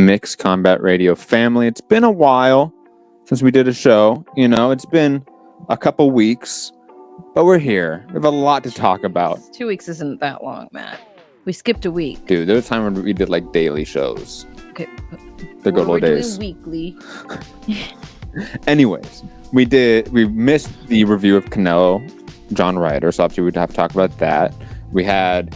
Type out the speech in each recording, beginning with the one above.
Mixed Combat Radio family. It's been a while since we did a show. It's been a couple weeks, but we're here. We have a lot to talk about. 2 weeks isn't that long, Matt. We skipped a week. Dude, there was a time when we did like daily shows. Okay. The good old days. Doing weekly. Anyways, we missed the review of Canelo, John Ryder, so obviously we'd have to talk about that. We had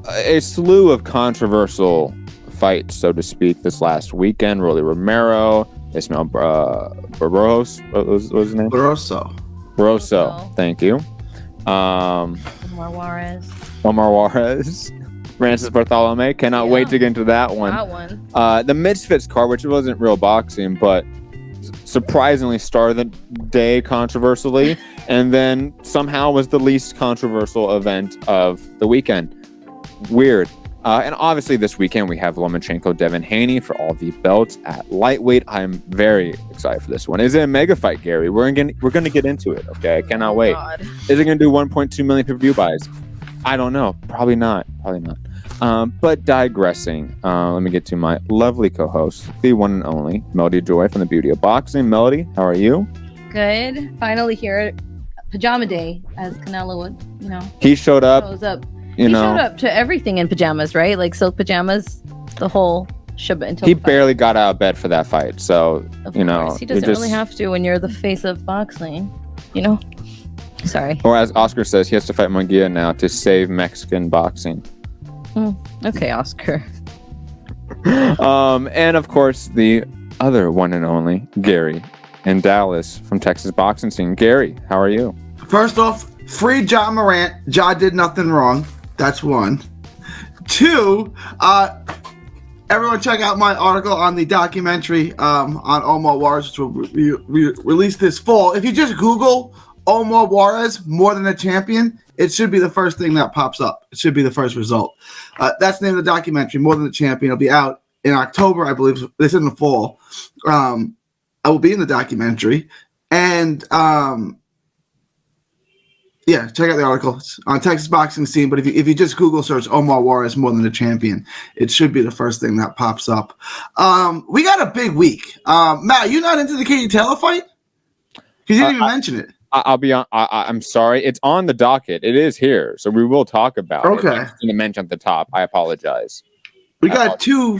a slew of controversial fights, so to speak, this last weekend. Rolly Romero, Ismael Barros, what was his name? Barroso. Thank you. Omar Juarez. Francis Bartolome. Cannot wait to get into that one. The Misfits card, which wasn't real boxing, but surprisingly star of the day controversially, and then somehow was the least controversial event of the weekend. Weird. And obviously this weekend we have Lomachenko, Devin Haney for all the belts at lightweight. I'm very excited for this one. Is it a mega fight, Gary? We're gonna get into it. Okay, I cannot wait. God. Is it gonna do 1.2 million pay-per-view buys? I don't know. Probably not. But digressing, let me get to my lovely co-host, the one and only Melody Joy from the Beauty of Boxing. Melody, how are you? Good. Finally here, pajama day, as Canelo would, He showed up. Shows up. He showed up to everything in pajamas, right? Like silk pajamas, the whole shebang. He barely got out of bed for that fight, so of course. He doesn't really have to when you're the face of boxing, Sorry. Or as Oscar says, he has to fight Munguia now to save Mexican boxing. Okay, Oscar. And of course, the other one and only Gary in Dallas from Texas boxing scene. Gary, how are you? First off, free Ja Morant. Ja did nothing wrong. That's one. Two, everyone check out my article on the documentary on Omar Juarez, which will be released this fall. If you just Google Omar Juarez, more than a champion, it should be the first thing that pops up. It should be the first result. That's the name of the documentary, More Than a Champion. It'll be out in October, I believe. It's in the fall. I will be in the documentary. And check out the article. It's on Texas boxing scene. But if you just Google search Omar Juarez, More Than a Champion, it should be the first thing that pops up. We got a big week. Matt, you not into the Katie Taylor fight? Because you didn't even mention it. I'll be on. I'm sorry. It's on the docket. It is here, so we will talk about it. Okay. I'm going to mention at the top. I apologize. We got two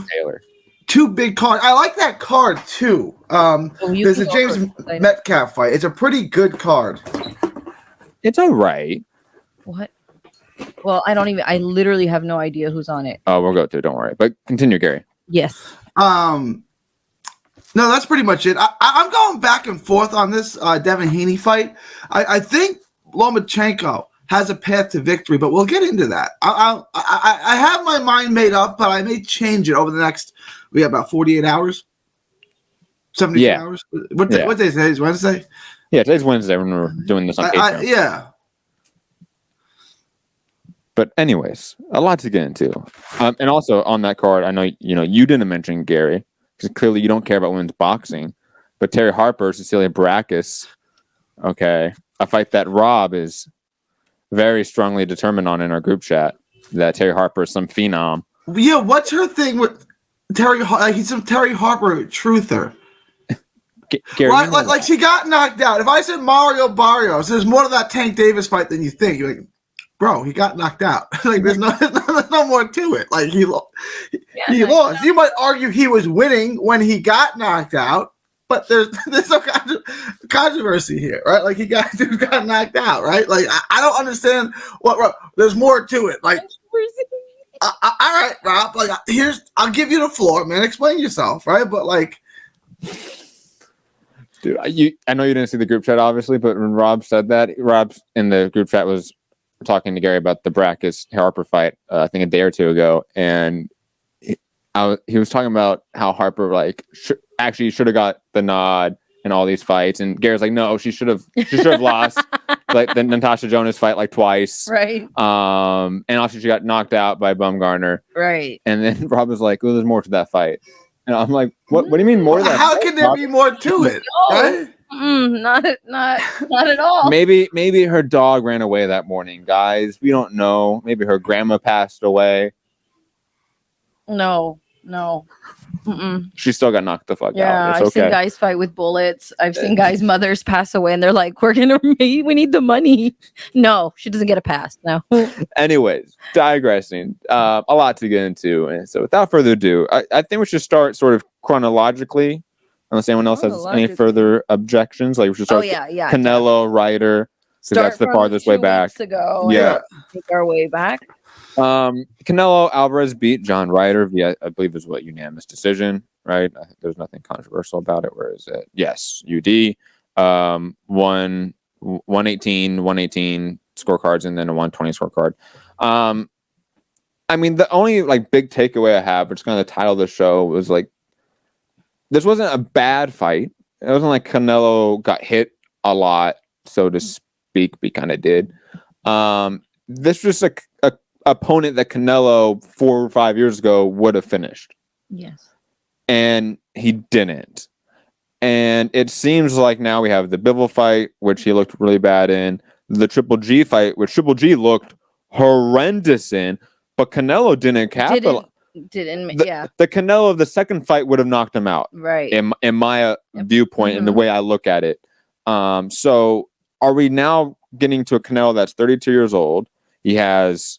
big cards. I like that card too. There's a James Metcalf fight. It's a pretty good card. It's all right. What? Well, I literally have no idea who's on it. Oh, we'll go through. Don't worry. But continue, Gary. Yes. No, that's pretty much it. I'm going back and forth on this Devin Haney fight. I think Lomachenko has a path to victory, but we'll get into that. I have my mind made up, but I may change it over the next. We have about 48 hours, 72 hours. What day is today? Is Wednesday? Yeah, today's Wednesday when we're doing this on Patreon. Yeah. But anyways, a lot to get into. And also on that card, I know you didn't mention Gary, because clearly you don't care about women's boxing. But Terry Harper, Cecilia Brækhus, okay, a fight that Rob is very strongly determined on in our group chat, that Terry Harper is some phenom. Yeah, what's her thing with Terry? He's some Terry Harper truther. Gary, like she got knocked out. If I said Mario Barrios, there's more to that Tank Davis fight than you think. You're like, bro, he got knocked out. Like there's no more to it. Like he lost. You might argue he was winning when he got knocked out, but there's no controversy here, right? Like dude got knocked out, right? Like I don't understand what. There's more to it. Like, all right, Rob. Like I'll give you the floor, man. Explain yourself, right? But like. Dude, I know you didn't see the group chat, obviously, but when Rob said that, Rob in the group chat was talking to Gary about the Brækhus Harper fight, I think a day or two ago, and he was talking about how Harper actually should have got the nod in all these fights, and Gary's like, no, she should have lost like the Natasha Jonas fight like twice, right? And also she got knocked out by Bumgarner, right? And then Rob was like, well, there's more to that fight. And I'm like, what do you mean more to that? How can there be more to it? Right? Not at all. Maybe her dog ran away that morning, guys. We don't know. Maybe her grandma passed away. No. No. Mm-mm. She still got knocked the fuck out. Yeah, It's I've okay. seen guys fight with bullets. I've seen guys' mothers pass away, and they're like, "We need the money." No, she doesn't get a pass. No. Anyways, digressing. A lot to get into, and so without further ado, I think we should start sort of chronologically. Unless anyone else has any further objections, like we should start. Yeah. Canelo, Ryder, because that's the farthest way back. Yeah, take our way back. Canelo Alvarez beat John Ryder via, I believe, is what unanimous decision, right? There's nothing controversial about it. Where is it? Yes, UD. 118 scorecards, and then a 120 scorecard. I mean, the only like big takeaway I have, which is kind of the title of the show, was like, this wasn't a bad fight. It wasn't like Canelo got hit a lot, so to speak. He kind of did. This was a opponent that Canelo 4 or 5 years ago would have finished. Yes. And he didn't. And it seems like now we have the Bivol fight, which he looked really bad in. The Triple G fight, which Triple G looked horrendous in, but Canelo didn't capitalize. The Canelo of the second fight would have knocked him out, right? In my viewpoint, and the way I look at it. So are we now getting to a Canelo that's 32 years old? He has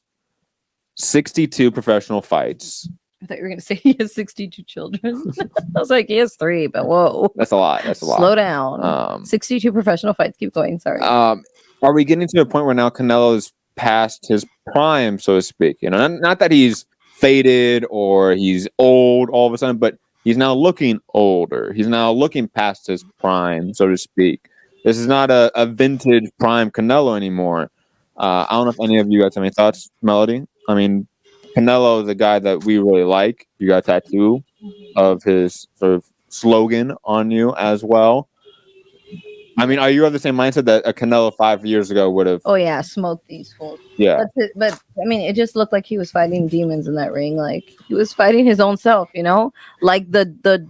62 professional fights. I thought you were going to say he has 62 children. I was like, he has 3, but whoa, that's a lot. Slow down. 62 professional fights. Keep going. Sorry. Are we getting to a point where now Canelo is past his prime, so to speak? You know, not that he's faded or he's old all of a sudden, but he's now looking older. He's now looking past his prime, so to speak. This is not a vintage prime Canelo anymore. I don't know if any of you guys have any thoughts, Melody. I mean, Canelo is a guy that we really like. You got a tattoo of his sort of slogan on you as well. I mean, are you of the same mindset that a Canelo 5 years ago would have? Oh yeah, smoked these fools. Yeah, but I mean, it just looked like he was fighting demons in that ring. Like he was fighting his own self, you know, like the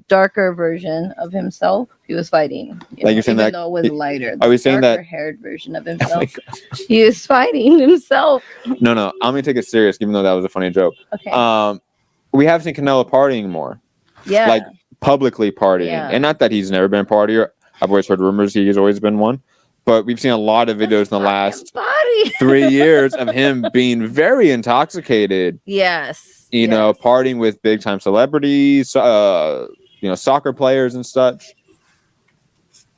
darker version of himself. He was fighting. Like you're saying that, though it was lighter. Are we saying that haired version of himself? He is fighting himself. No, I'm gonna take it serious, even though that was a funny joke. Okay. We haven't seen Canelo partying more. Yeah. Like publicly partying, and not that he's never been a partier. I've always heard rumors he's always been one, but we've seen a lot of videos in the last 3 years of him being very intoxicated. Yes. You know, partying with big time celebrities, soccer players and such.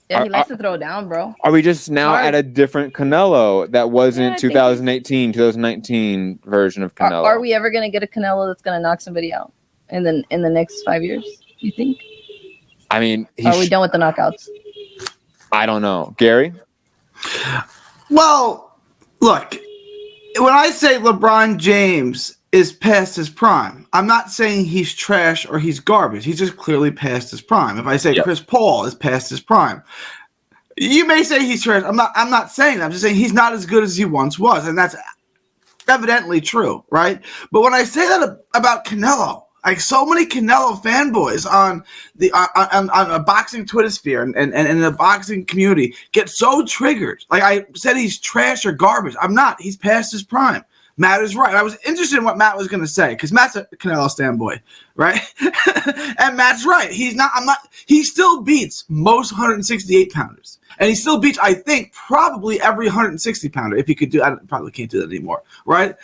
Yeah, he likes to throw down, bro. Are we just now at a different Canelo that wasn't 2018, 2019 version of Canelo? Are we ever going to get a Canelo that's going to knock somebody out in the next 5 years, you think? I mean, are we done with the knockouts? I don't know. Gary? Well, look, when I say LeBron James is past his prime, I'm not saying he's trash or he's garbage. He's just clearly past his prime. If I say Chris Paul is past his prime, you may say he's trash. I'm not saying that. I'm just saying he's not as good as he once was, and that's evidently true, right? But when I say that about Canelo, like so many Canelo fanboys on a boxing Twitter sphere and in the boxing community get so triggered. Like I said, he's trash or garbage. I'm not. He's past his prime. Matt is right. I was interested in what Matt was going to say because Matt's a Canelo fanboy, right? And Matt's right. He's not. I'm not. He still beats most 168 pounders. And he still beats, I think, probably every 160 pounder. If he could do, I probably can't do that anymore, right?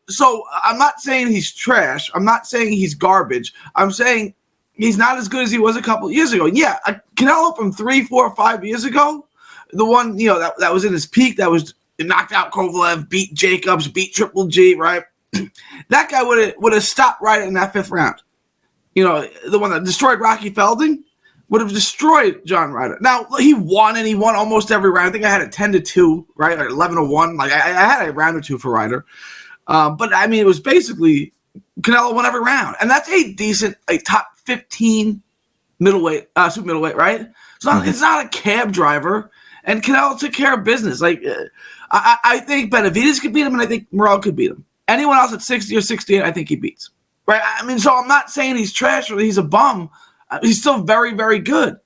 So I'm not saying he's trash. I'm not saying he's garbage. I'm saying he's not as good as he was a couple of years ago. Yeah, Canelo from 3, 4, 5 years ago, the one that was in his peak, that was knocked out Kovalev, beat Jacobs, beat Triple G, right? That guy would have stopped right in that 5th round. You know, the one that destroyed Rocky Felding would have destroyed John Ryder. Now, he won almost every round. I think I had a 10-2, right? Or 11-1. Like, I had a round or two for Ryder. But, I mean, it was basically Canelo won every round. And that's a decent, top 15 middleweight, super middleweight, right? It's not a cab driver. And Canelo took care of business. Like, I think Benavidez could beat him, and I think Morrell could beat him. Anyone else at 60 or 68, I think he beats. Right? I mean, so I'm not saying he's trash or he's a bum. He's still very, very good.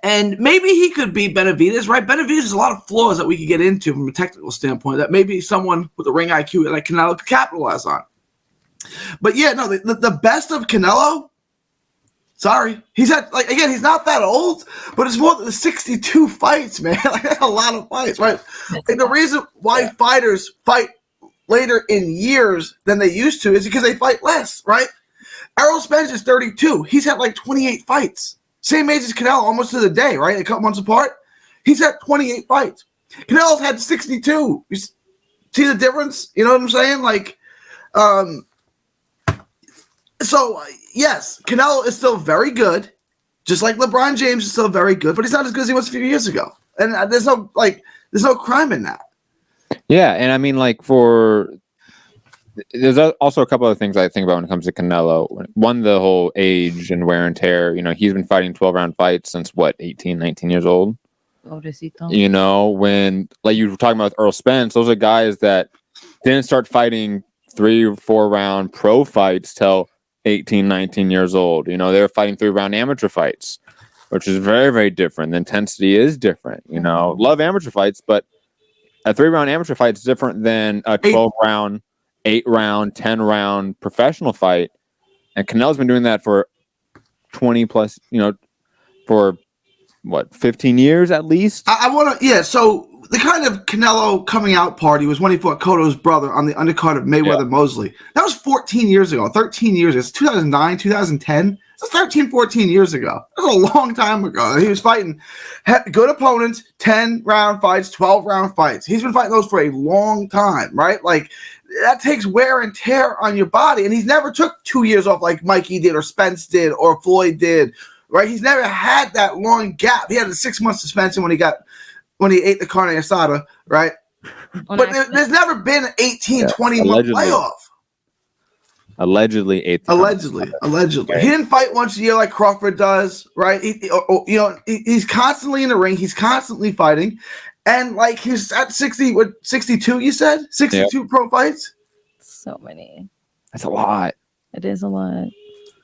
And maybe he could beat Benavidez, right? Benavidez has a lot of flaws that we could get into from a technical standpoint that maybe someone with a ring IQ like Canelo could capitalize on. But yeah, no, the best of Canelo. Sorry, he's had again. He's not that old, but it's more than 62 fights, man. Like that's a lot of fights, right? And the reason why fighters fight later in years than they used to is because they fight less, right? Errol Spence is 32. He's had like 28 fights. Same age as Canelo, almost to the day, right? A couple months apart. He's had 28 fights. Canelo's had 62. You see the difference? You know what I'm saying? Like, so yes, Canelo is still very good, just like LeBron James is still very good, but he's not as good as he was a few years ago. And there's no crime in that. Yeah, and I mean, like there's also a couple of things I think about when it comes to Canelo. One, the whole age and wear and tear. You know, he's been fighting 12-round fights since, 18, 19 years old? Pobrecito. You know, when, like you were talking about with Earl Spence, those are guys that didn't start fighting 3 or 4 round pro fights till 18, 19 years old. You know, they were fighting 3-round amateur fights, which is very, very different. The intensity is different. You know, love amateur fights, but a 3-round amateur fight is different than a 12-round 8-round, 10-round professional fight, and Canelo's been doing that for 20 plus, for 15 years at least. I want to, so the kind of Canelo coming out party was when he fought Cotto's brother on the undercard of Mayweather Mosley. That was 14 years ago, 13 years ago. It's 2009, 2010. It's 13, 14 years ago. That was a long time ago. He was fighting good opponents, 10-round fights, 12-round fights. He's been fighting those for a long time, right? Like, that takes wear and tear on your body. And he's never took 2 years off like Mikey did or Spence did or Floyd did, right? He's never had that long gap. He had a 6-month suspension when he ate the carne asada, right? But there's never been an 18, 20-month playoff. Allegedly ate the Allegedly. Okay. He didn't fight once a year like Crawford does, right? He's constantly in the ring. He's constantly fighting. And like he's at 62, you said? 62 pro fights? So many. That's a lot. It is a lot.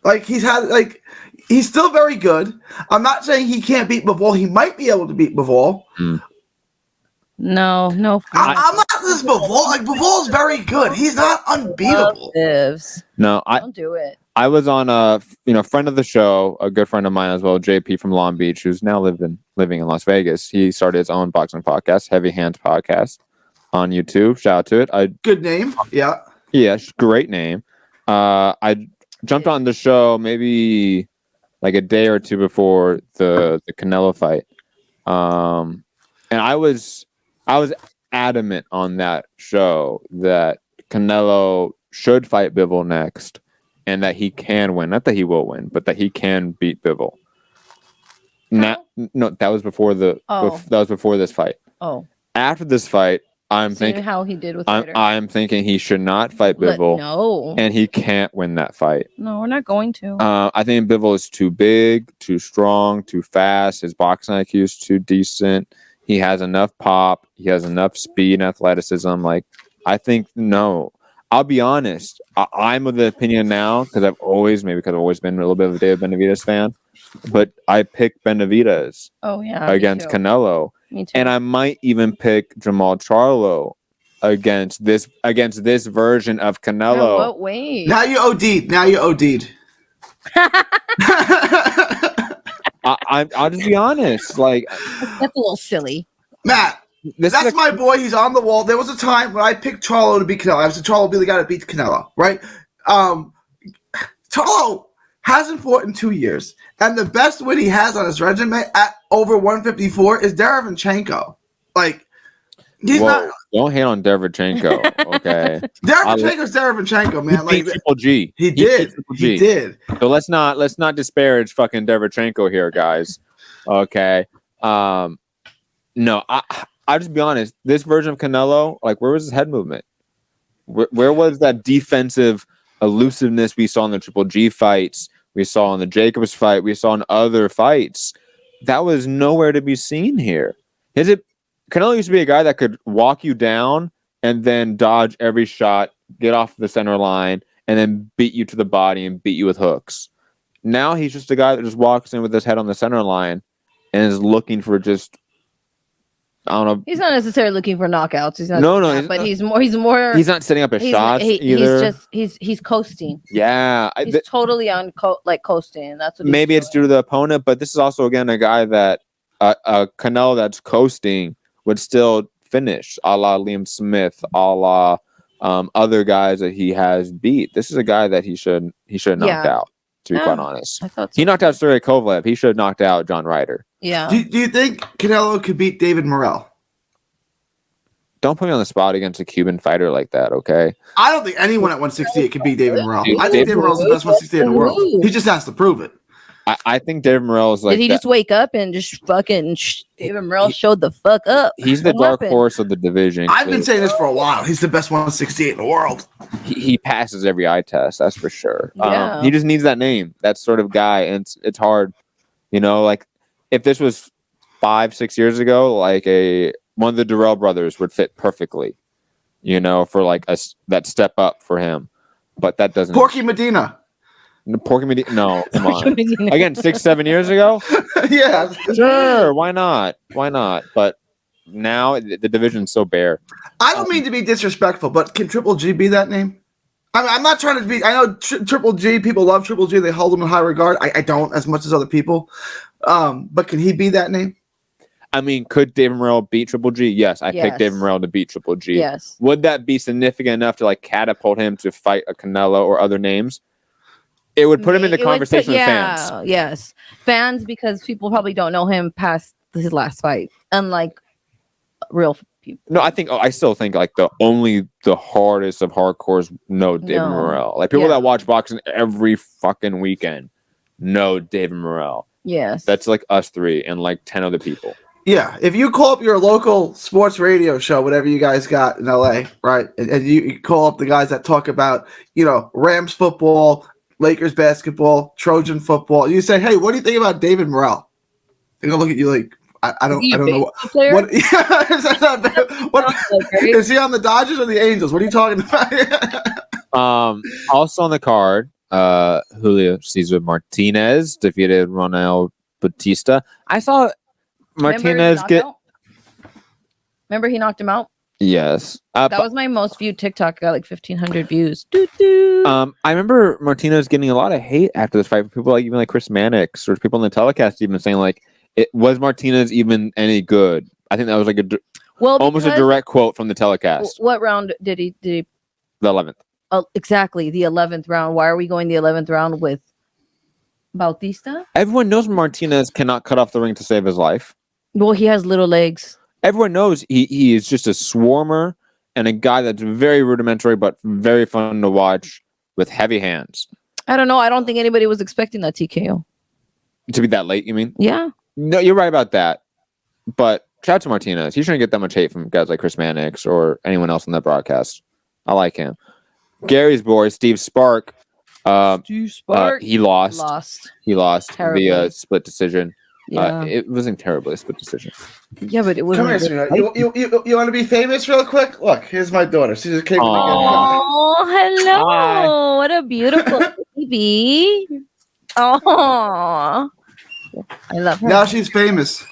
Like he's still very good. I'm not saying he can't beat Bivol. He might be able to beat Bivol. No. I'm not this Bivol. Like Bivol's very good. He's not unbeatable. No, don't do it. I was on a friend of the show, a good friend of mine as well, JP from Long Beach, who's now living in Las Vegas. He started his own boxing podcast, Heavy Hands Podcast, on YouTube. Shout out to it. Good name. Yeah. Yeah, great name. I jumped on the show maybe like a day or two before the Canelo fight, and I was adamant on that show that Canelo should fight Bivol next. And that he can win, not that he will win, but that he can beat Bivol. No, that was before that was before this fight. Oh, after this fight, I'm thinking how he did with. I'm thinking he should not fight Bivol. No, and he can't win that fight. No, we're not going to. I think Bivol is too big, too strong, too fast. His boxing IQ is too decent. He has enough pop. He has enough speed and athleticism. Like I think no. I'll be honest. I'm of the opinion now because I've always been a little bit of a David Benavidez fan, but I pick Benavidez. Against Canelo, me too. And I might even pick Jamal Charlo against this version of Canelo. No, what way? Now you OD'd. I'll just be honest. Like that's a little silly, Matt. That's my boy. He's on the wall. There was a time when I picked Charlo to beat Canelo. I said Charlo will be the guy to beat Canelo, right? Charlo hasn't fought in 2 years, and the best win he has on his resume at over 154 is Derevchenko. Like, he's not. Don't hate on Derevchenko, okay? Derevchenko's Derevchenko, man. Like Triple G. He did. So let's not disparage fucking Derevchenko here, guys. Okay. No, I'll just be honest. This version of Canelo, like, where was his head movement? Where was that defensive elusiveness we saw in the Triple G fights? We saw in the Jacobs fight. We saw in other fights. That was nowhere to be seen here. Canelo used to be a guy that could walk you down and then dodge every shot, get off the center line, and then beat you to the body and beat you with hooks. Now he's just a guy that just walks in with his head on the center line and is looking for just I don't know. He's not necessarily looking for knockouts. He's not. But he's he's more. He's not setting up his shots either. He's coasting. Yeah, he's totally on coasting. That's what. Maybe it's due to the opponent, but this is also again a guy that a Canelo that's coasting would still finish, a la Liam Smith, a la other guys that he has beat. This is a guy that he should have knocked out. To be quite honest, he knocked out Sergey Kovalev. He should have knocked out John Ryder. Yeah. Do you think Canelo could beat David Morrell? Don't put me on the spot against a Cuban fighter like that, okay? I don't think anyone at 168 could beat David Morrell. I think David Morrell's the best 168 in the world. He just has to prove it. I think David Morrell is like. Did he just wake up and just fucking? David Morrell showed the fuck up. He's the dark horse of the division. I've been saying this for a while. He's the best 168 in the world. He passes every eye test, that's for sure. Yeah. He just needs that name, that sort of guy, and it's hard. You know, like if this was 5-6 years ago, like one of the Durrell brothers would fit perfectly. You know, for like that step up for him, but that doesn't. Porky Medina. Porky Medina? No, come on. Again, 6-7 years ago? Yeah. Sure, why not? Why not? But now the division's so bare. I don't mean to be disrespectful, but can Triple G be that name? I mean, I'm not trying to be. I know Triple G. People love Triple G. They hold him in high regard. I don't as much as other people. But can he be that name? I mean, could David Morrell beat Triple G? Yes, I picked David Morrell to beat Triple G. Yes. Would that be significant enough to like catapult him to fight a Canelo or other names? It would put him in the conversation with fans. Yes, fans, because people probably don't know him past his last fight, unlike real people. No, I still think like the hardest of hardcores know David Morrell. Like people that watch boxing every fucking weekend know David Morrell. Yes, that's like us three and like 10 other people. Yeah, if you call up your local sports radio show, whatever you guys got in LA, right, and you call up the guys that talk about, Rams football, Lakers basketball, Trojan football, you say, hey, what do you think about David Morrell? They're gonna look at you like, I don't know what is he on the Dodgers or the Angels? What are you talking about? Also on the card, Julio Cesar Martinez defeated Ronel Batista. I saw Martinez Remember he knocked him out? Yes. That was my most viewed TikTok. Got like 1,500 views. I remember Martinez getting a lot of hate after this fight. People even like Chris Mannix or people in the telecast even saying like, was Martinez even any good? I think that was like almost a direct quote from the telecast. What round did he? The 11th. Oh, exactly, the 11th round. Why are we going the 11th round with Bautista? Everyone knows Martinez cannot cut off the ring to save his life. Well, he has little legs. Everyone knows he is just a swarmer and a guy that's very rudimentary but very fun to watch with heavy hands. I don't know. I don't think anybody was expecting that TKO. To be that late, you mean? Yeah. No, you're right about that. But shout out to Martinez. He shouldn't get that much hate from guys like Chris Mannix or anyone else on that broadcast. I like him. Gary's boy, Steve Spark. He lost. He lost via split decision. Yeah. It wasn't terribly a split decision. Yeah, but it was. Come here, sweetheart. You want to be famous real quick? Look, here's my daughter. She just came. Oh, hello! Hi. What a beautiful baby. Oh, I love her. Now she's famous.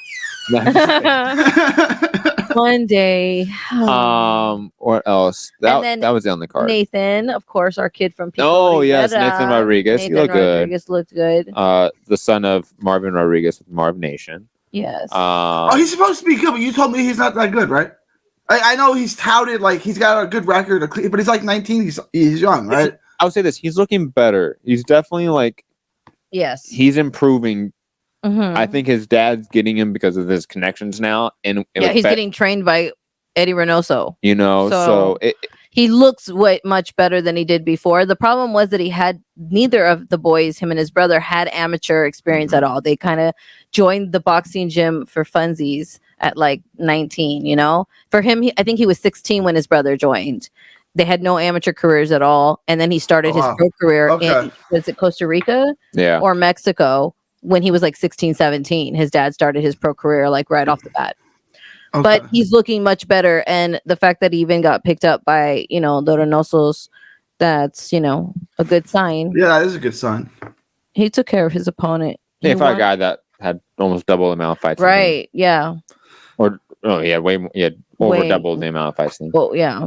One day. What else? That was on the card. Nathan, of course, our kid from Pico Oh, yes, Rivera. Nathan Rodriguez. He looked good. Rodriguez looked good. The son of Marvin Rodriguez with Marv Nation. Yes. He's supposed to be good, but you told me he's not that good, right? I know he's touted like he's got a good record, but he's like 19. He's young, right? I would say this. He's looking better. He's definitely like. Yes. He's improving. Mm-hmm. I think his dad's getting him because of his connections now, and he's getting trained by Eddie Reynoso. So he looks much better than he did before. The problem was that he had neither of the boys, him and his brother, had amateur experience at all. They kind of joined the boxing gym for funsies at like 19. For him, I think he was 16 when his brother joined. They had no amateur careers at all, and then he started his pro career in was it Costa Rica or Mexico. When he was like 16, 17, his dad started his pro career like right off the bat. Okay. But he's looking much better. And the fact that he even got picked up by, the Reynosos, that's, a good sign. Yeah, that is a good sign. He took care of his opponent. Yeah, for a guy that had almost double the amount of fights. Right, yeah. Or he had way more, he had over double the amount of fights. Well, yeah.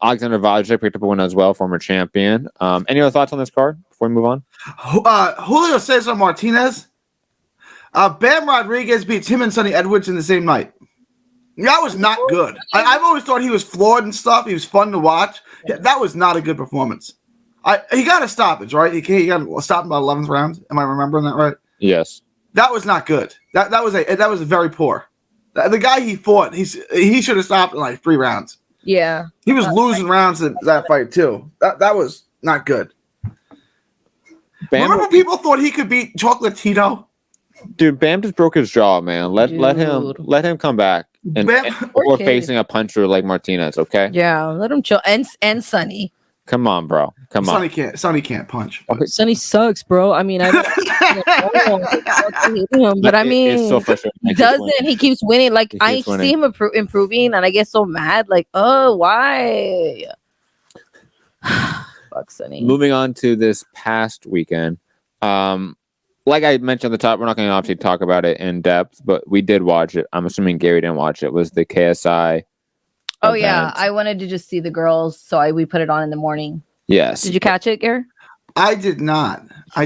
Alexander Vajicek picked up a win as well, former champion. Any other thoughts on this card before we move on? Julio Cesar Martinez. Bam Rodriguez beats him and Sonny Edwards in the same night. That was not good. I've always thought he was flawed and stuff. He was fun to watch. That was not a good performance. He got a stoppage, right? He got a stop in about 11th round. Am I remembering that right? Yes. That was not good. That was very poor. The guy he fought, he should have stopped in like 3 rounds. Yeah. He was losing rounds in that fight too. That was not good. Remember people thought he could beat Chocolatito? Dude, Bam just broke his jaw, man. Let him come back. Or facing a puncher like Martinez, okay? Yeah, let him chill. And Sonny. Come on, bro. Come on. Sonny can't punch. Okay. Sonny sucks, bro. I mean, I hate him, but I mean, it's so frustrating. He doesn't. He keeps winning. Like I see him improving, and I get so mad. Like, oh, why? Fuck Sonny. Moving on to this past weekend. Like I mentioned at the top, we're not going to obviously talk about it in depth, but we did watch it. I'm assuming Gary didn't watch it. It was the KSI. Oh, event. Yeah. I wanted to just see the girls, so we put it on in the morning. Yes. Did you catch it, Gary? I did not. I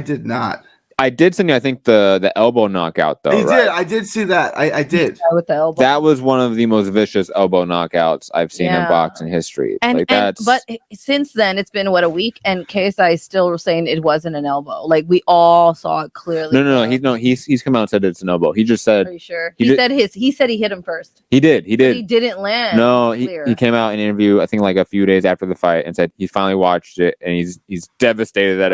did send you, I think, the elbow knockout, though. Did. I did see that. I did. Yeah, with the elbow. That was one of the most vicious elbow knockouts I've seen in boxing history. But since then, it's been, a week? And KSI is still saying it wasn't an elbow. Like, we all saw it clearly. No. He's come out and said it's an elbow. He just said... Are you sure? He said he hit him first. He did. He didn't land. No, he came out in an interview, I think, like a few days after the fight and said he finally watched it and he's devastated that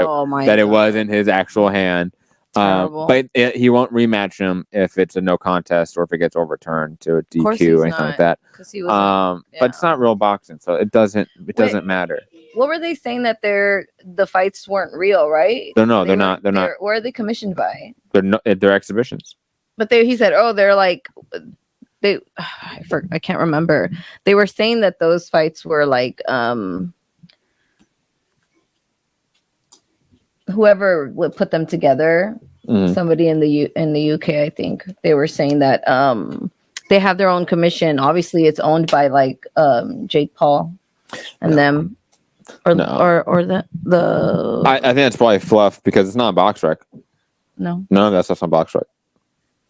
it wasn't his actual hand. But he won't rematch him if it's a no contest or if it gets overturned to a DQ or anything like that. But it's not real boxing, so it doesn't matter. What were they saying that the fights weren't real, right? They're not. Where are they commissioned by? They're exhibitions. But he said, they're like I can't remember. They were saying that those fights were like whoever would put them together, somebody in the UK, I think they were saying that they have their own commission. Obviously, it's owned by like Jake Paul and them, or the. I think that's probably fluff because it's not BoxRec. No, none of that stuff's on BoxRec.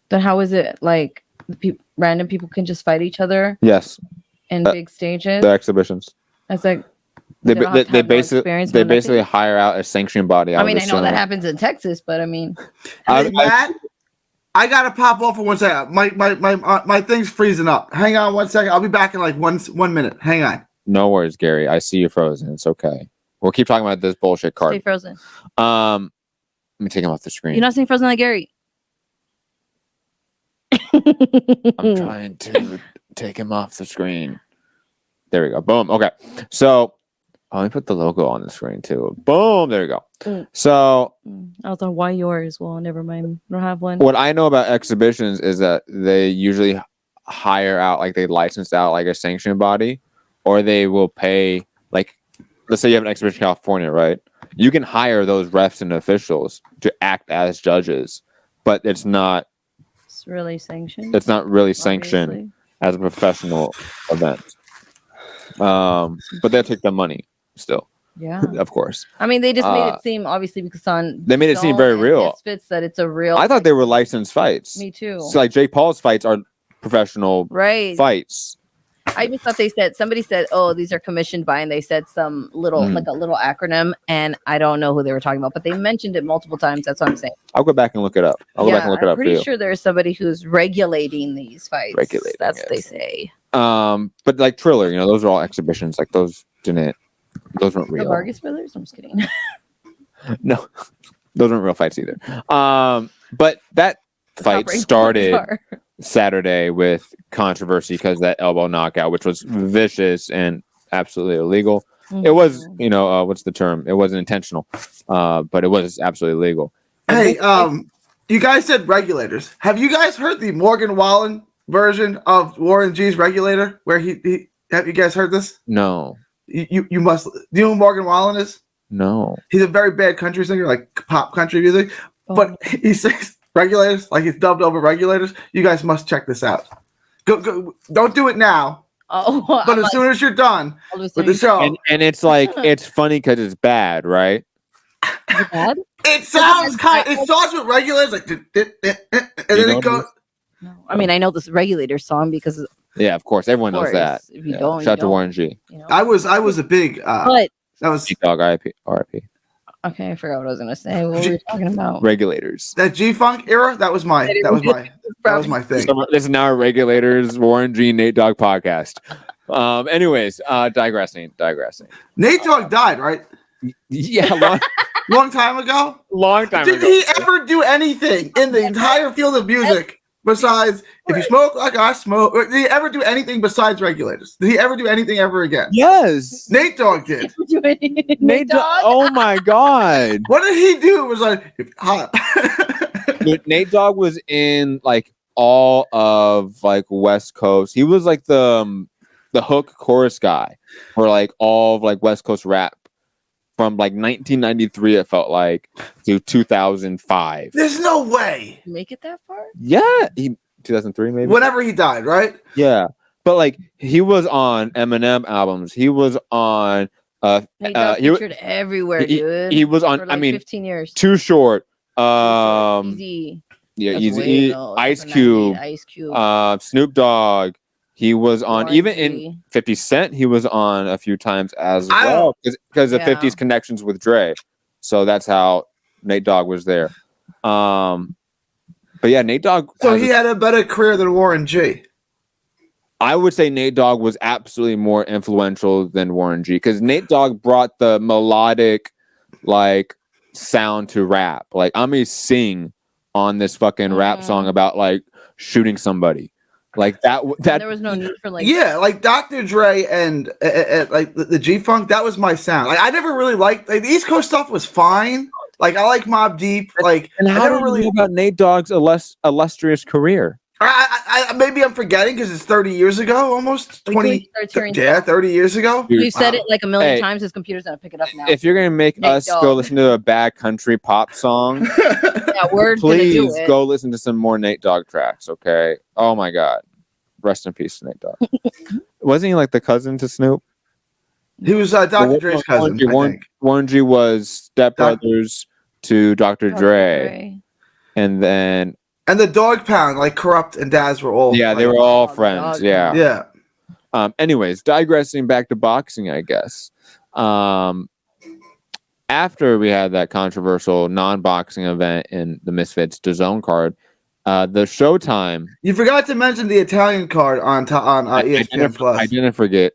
Then how is it like random people can just fight each other? Yes, in big stages. They're exhibitions. It's like. They basically hire out a sanctioning body. I mean, I know that happens in Texas, but I mean, hey, Matt, I gotta pop off for 1 second. My thing's freezing up. Hang on 1 second. I'll be back in like 1 minute. Hang on. No worries, Gary. I see you frozen. It's okay. We'll keep talking about this bullshit card. Stay frozen. Let me take him off the screen. You're not staying frozen like Gary. I'm trying to take him off the screen. There we go. Boom. Okay. So. Let me put the logo on the screen too. Boom. There you go. So I was like, why yours? Well, never mind. I don't have one. What I know about exhibitions is that they usually hire out, like they license out like a sanctioning body, or they will pay, like, let's say you have an exhibition in California, right? You can hire those refs and officials to act as judges, but it's not really sanctioned. It's not really sanctioned as a professional event. But they'll take the money. Still, yeah, of course. I mean, they just made it seem, obviously, because they made it seem very real. Misfits, that it's a real. I thought they were licensed fights. Me too. So, like Jake Paul's fights are professional fights. I just thought somebody said, "Oh, these are commissioned by," and they said some little like a little acronym, and I don't know who they were talking about, but they mentioned it multiple times. That's what I'm saying. I'll go back and look it up. I'm pretty sure there's somebody who's regulating these fights. That's what they say. But like Triller, those are all exhibitions. Like those weren't real. The Vargas brothers? I'm just kidding. No, those weren't real fights either. But that fight started Saturday with controversy because that elbow knockout, which was vicious and absolutely illegal. Mm-hmm. It was, what's the term? It wasn't intentional, but it was absolutely illegal. Hey, you guys said regulators. Have you guys heard the Morgan Wallen version of Warren G's regulator? Where he have you guys heard this? No. You must. Do you know who Morgan Wallen is? No. He's a very bad country singer, like pop country music. But he says regulators, like he's dubbed over regulators. You guys must check this out. Go. Don't do it now. Oh, But as soon as you're done with the show, and it's like it's funny because it's bad, right? is it bad? it sounds kind. It starts with regulars like, and then it goes. No, I mean I know this Regulator song because Yeah, of course, everyone knows that. If you don't, shout out to Warren G. You know? I was a big. But that was Dog RIP. okay. I forgot what I was gonna say. What were we talking about? Regulators. that G-Funk era. That was my thing. So this is now a Regulators Warren G Nate Dogg podcast. Anyways, digressing. Nate Dogg died, right? Yeah, Long time ago. Did he ever do anything in the entire field of music besides if you smoke like I smoke? Or did he ever do anything besides Regulators? Did he ever do anything ever again? Yes. Nate Dogg did. Nate Dogg? Oh my God. What did he do? It was like hot. Dude, Nate Dogg was in like all of like West Coast. He was like the hook chorus guy for like all of like West Coast rap from like 1993. It felt like to 2005. There's no way. Make it that far? Yeah, 2003 maybe. Whenever he died, right? Yeah, but like he was on Eminem albums. He was on. Nate Dogg featured everywhere, dude. He was on. For like 15 years. Too Short. Easy. Yeah, Easy. Ice Cube. Snoop Dogg. He was on even in 50 Cent. He was on a few times as well because of 50's connections with Dre. So that's how Nate Dogg was there. But yeah, Nate Dogg. So he had a better career than Warren G. I would say Nate Dogg was absolutely more influential than Warren G because Nate Dogg brought the melodic like sound to rap. Like I'm gonna sing on this fucking rap song about like shooting somebody. Like that there was no need for like like Dr. Dre and like the G-Funk. That was my sound. Like I never really liked the East Coast stuff. Was fine. Like I like Mobb Deep. Like and how I never do you really know about Nate Dogg's illustrious career. I maybe I'm forgetting because it's 30 years ago, almost 20. 30 years ago. You said it like a million times. His computer's gonna pick it up now. If you're gonna make us go listen to a bad country pop song, please go listen to some more Nate Dogg tracks. Okay. Oh my God. Rest in peace, Nate Dogg. Wasn't he like the cousin to Snoop? He was Dr. Dre's cousin. Warren G was stepbrothers to Dr. Dre, and the Dog Pound, like Corrupt and Daz were all they were all friends. Yeah. Anyways, digressing back to boxing, I guess. After we had that controversial non-boxing event in the Misfits DAZN card, the Showtime. You forgot to mention the Italian card on ESPN Plus. I didn't forget.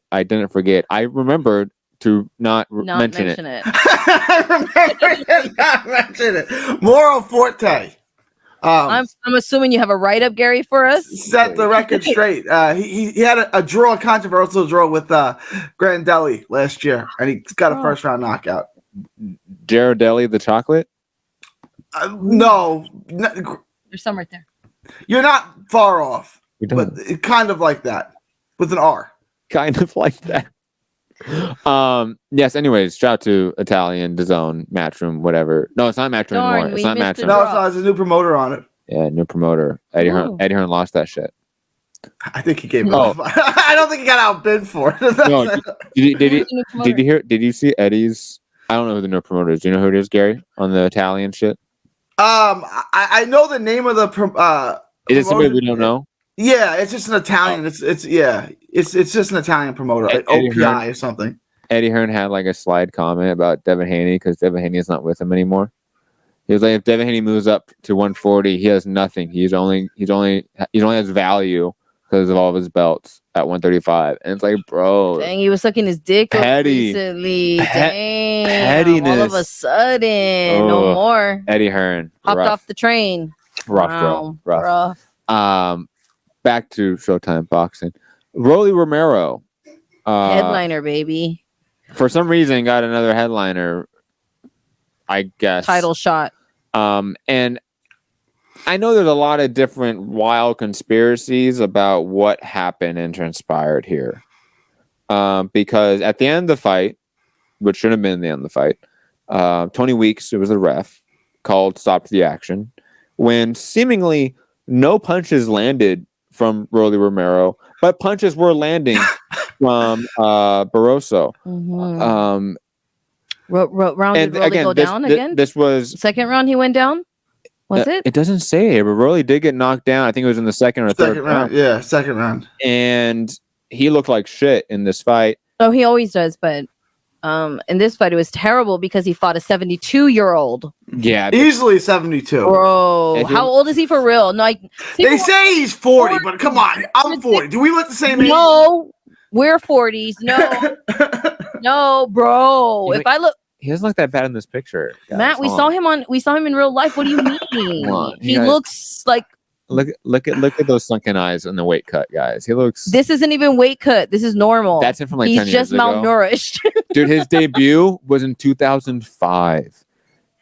I remembered to not mention it. I remember not mention it. Moro Forte. I'm assuming you have a write-up, Gary, for us. Set the record straight. He had a controversial draw with Grandelli last year, and he got a first-round knockout. Ghirardelli the chocolate? No. There's some right there. You're not far off, but it kind of like that with an R. Kind of like that. Yes. Anyways, shout out to Italian DAZN Matchroom, whatever. No, it's not Matchroom anymore. It's not Matchroom. No, it's not. There's a new promoter on it. Yeah, new promoter. Eddie Hearn lost that shit. I think he gave it up. I don't think he got outbid for it. No, did you see Eddie's? I don't know who the new promoter is. Do you know who it is, Gary, on the Italian shit? I know the name of the. Is it somebody we don't know? Yeah, it's just an Italian. It's just an Italian promoter, like OPI or something. Eddie Hearn had like a slide comment about Devin Haney because Devin Haney is not with him anymore. He was like, if Devin Haney moves up to 140, he has nothing. He only has value because of all of his belts at 135. And it's like, bro, dang, he was sucking his dick recently. Dang, pettiness. All of a sudden, no more. Eddie Hearn hopped off the train. Rough. Back to Showtime boxing. Rolly Romero, headliner, baby. For some reason, got another headliner. I guess title shot. And I know there's a lot of different wild conspiracies about what happened and transpired here. Because at the end of the fight, which should have been the end of the fight, Tony Weeks, it was the ref, called stop the action when seemingly no punches landed from Rolly Romero, but punches were landing from Barroso. Mm-hmm. Round And did Rolly again, go down again? This was second round. He went down. Was it? It doesn't say, but Rolly did get knocked down. I think it was in the second or third round. Yeah, second round. And he looked like shit in this fight. Oh, he always does, but in this fight it was terrible because he fought a 72-year-old. Yeah, easily 72. Bro, how old is he for real? No, they say he's 40, but come on, I'm 40. Do we look the same age? No, we're 40s. No, no, bro. If I look, he doesn't look that bad in this picture. Guys. Matt, we saw him in real life. What do you mean? He looks like. Look at those sunken eyes and the weight cut, guys. He looks. This isn't even weight cut. This is normal. That's him from like 10 years ago. He's just malnourished. Dude, his debut was in 2005.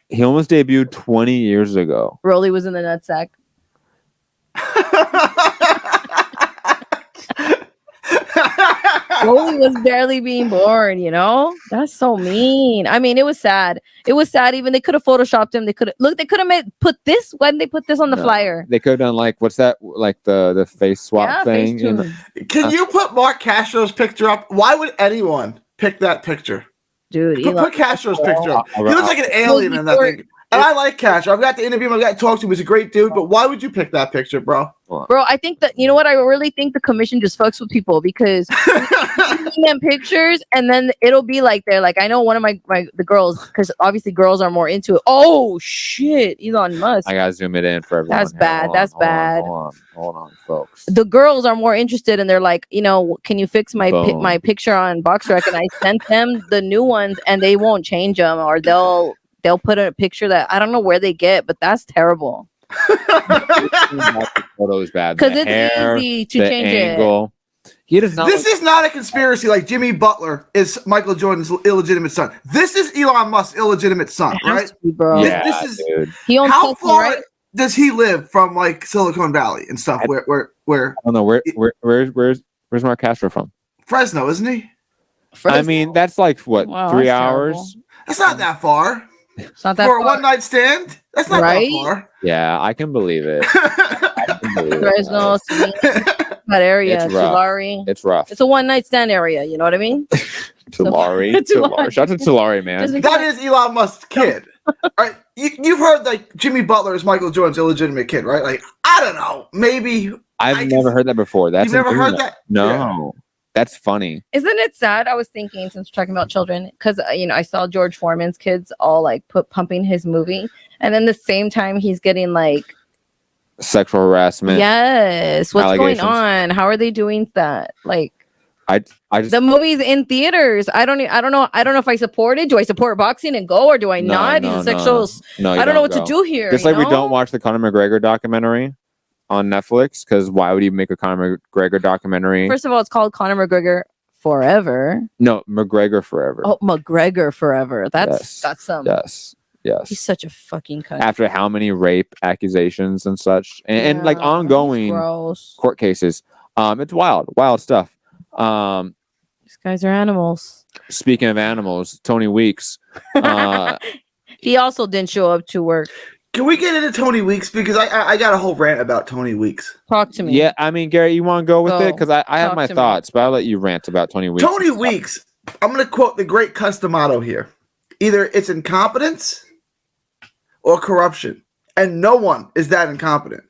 He almost debuted 20 years ago. Rolly was in the nutsack. Rolly was barely being born, you know? That's so mean. I mean, it was sad. It was sad. Even they could have photoshopped him. They could have put this. Why didn't they put this on the flyer? They could have done like, what's that? Like the face swap thing. Can you put Mark Castro's picture up? Why would anyone pick that picture? Dude, put Castro's picture up. He looks like an alien in that thing. And I like Castro. I've got to interview him. I've got to talk to him. He's a great dude. But why would you pick that picture, bro? Bro, I think that, you know what? I really think the commission just fucks with people because sending them pictures and then it'll be like, they're like, I know one of the girls, because obviously girls are more into it. Oh, shit. Elon Musk. I got to zoom it in for everyone. That's bad. That's bad. Hold on, folks. The girls are more interested and they're like, you know, can you fix my picture on BoxRec? And I sent them the new ones and they won't change them, or they'll put a picture that I don't know where they get, but that's terrible. The photo is bad because it's easy to change angle. He does not. This is not a conspiracy like Jimmy Butler is Michael Jordan's illegitimate son. This is Elon Musk's illegitimate son, right? Bro. Yeah, this is dude. How far does he live from like Silicon Valley and stuff? Where? I don't know. Where's Mark Castro from? Fresno, isn't he? I mean, that's like what 3 hours. Terrible. That's not that far. It's not that for far. a one night stand. That's not that far. Yeah, I can believe it. Fresno, that area, Tulare. It's rough. It's a one night stand area. You know what I mean? Tulare. Shout out to Tulare, man. That is Elon Musk's kid. Right? You've heard like Jimmy Butler is Michael Jordan's illegitimate kid, right? Like, I don't know, maybe. I've never heard that before. You've never heard that? No. Yeah. That's funny. Isn't it sad? I was thinking, since we're talking about children, because I saw George Foreman's kids all like pumping his movie, and then the same time he's getting like sexual harassment. Yes, what's going on? How are they doing that? Like, I just the movie's in theaters. I don't know if I support it. Do I support boxing and go, or do I not? He's a sexual. No, I don't know what to do here. Just like we don't watch the Conor McGregor documentary on Netflix, because why would you make a Conor McGregor documentary? First of all, it's called Conor McGregor Forever. No, McGregor Forever. Oh, McGregor Forever. That's some. Yes. He's such a fucking cunt. After how many rape accusations and such, and like ongoing court cases, it's wild stuff. These guys are animals. Speaking of animals, Tony Weeks. He also didn't show up to work. Can we get into Tony Weeks? Because I got a whole rant about Tony Weeks. Talk to me. Yeah, I mean, Gary, you want to go with it? Because I have my thoughts, but I'll let you rant about Tony Weeks. Tony Weeks, I'm going to quote the great Customato here. Either it's incompetence or corruption. And no one is that incompetent.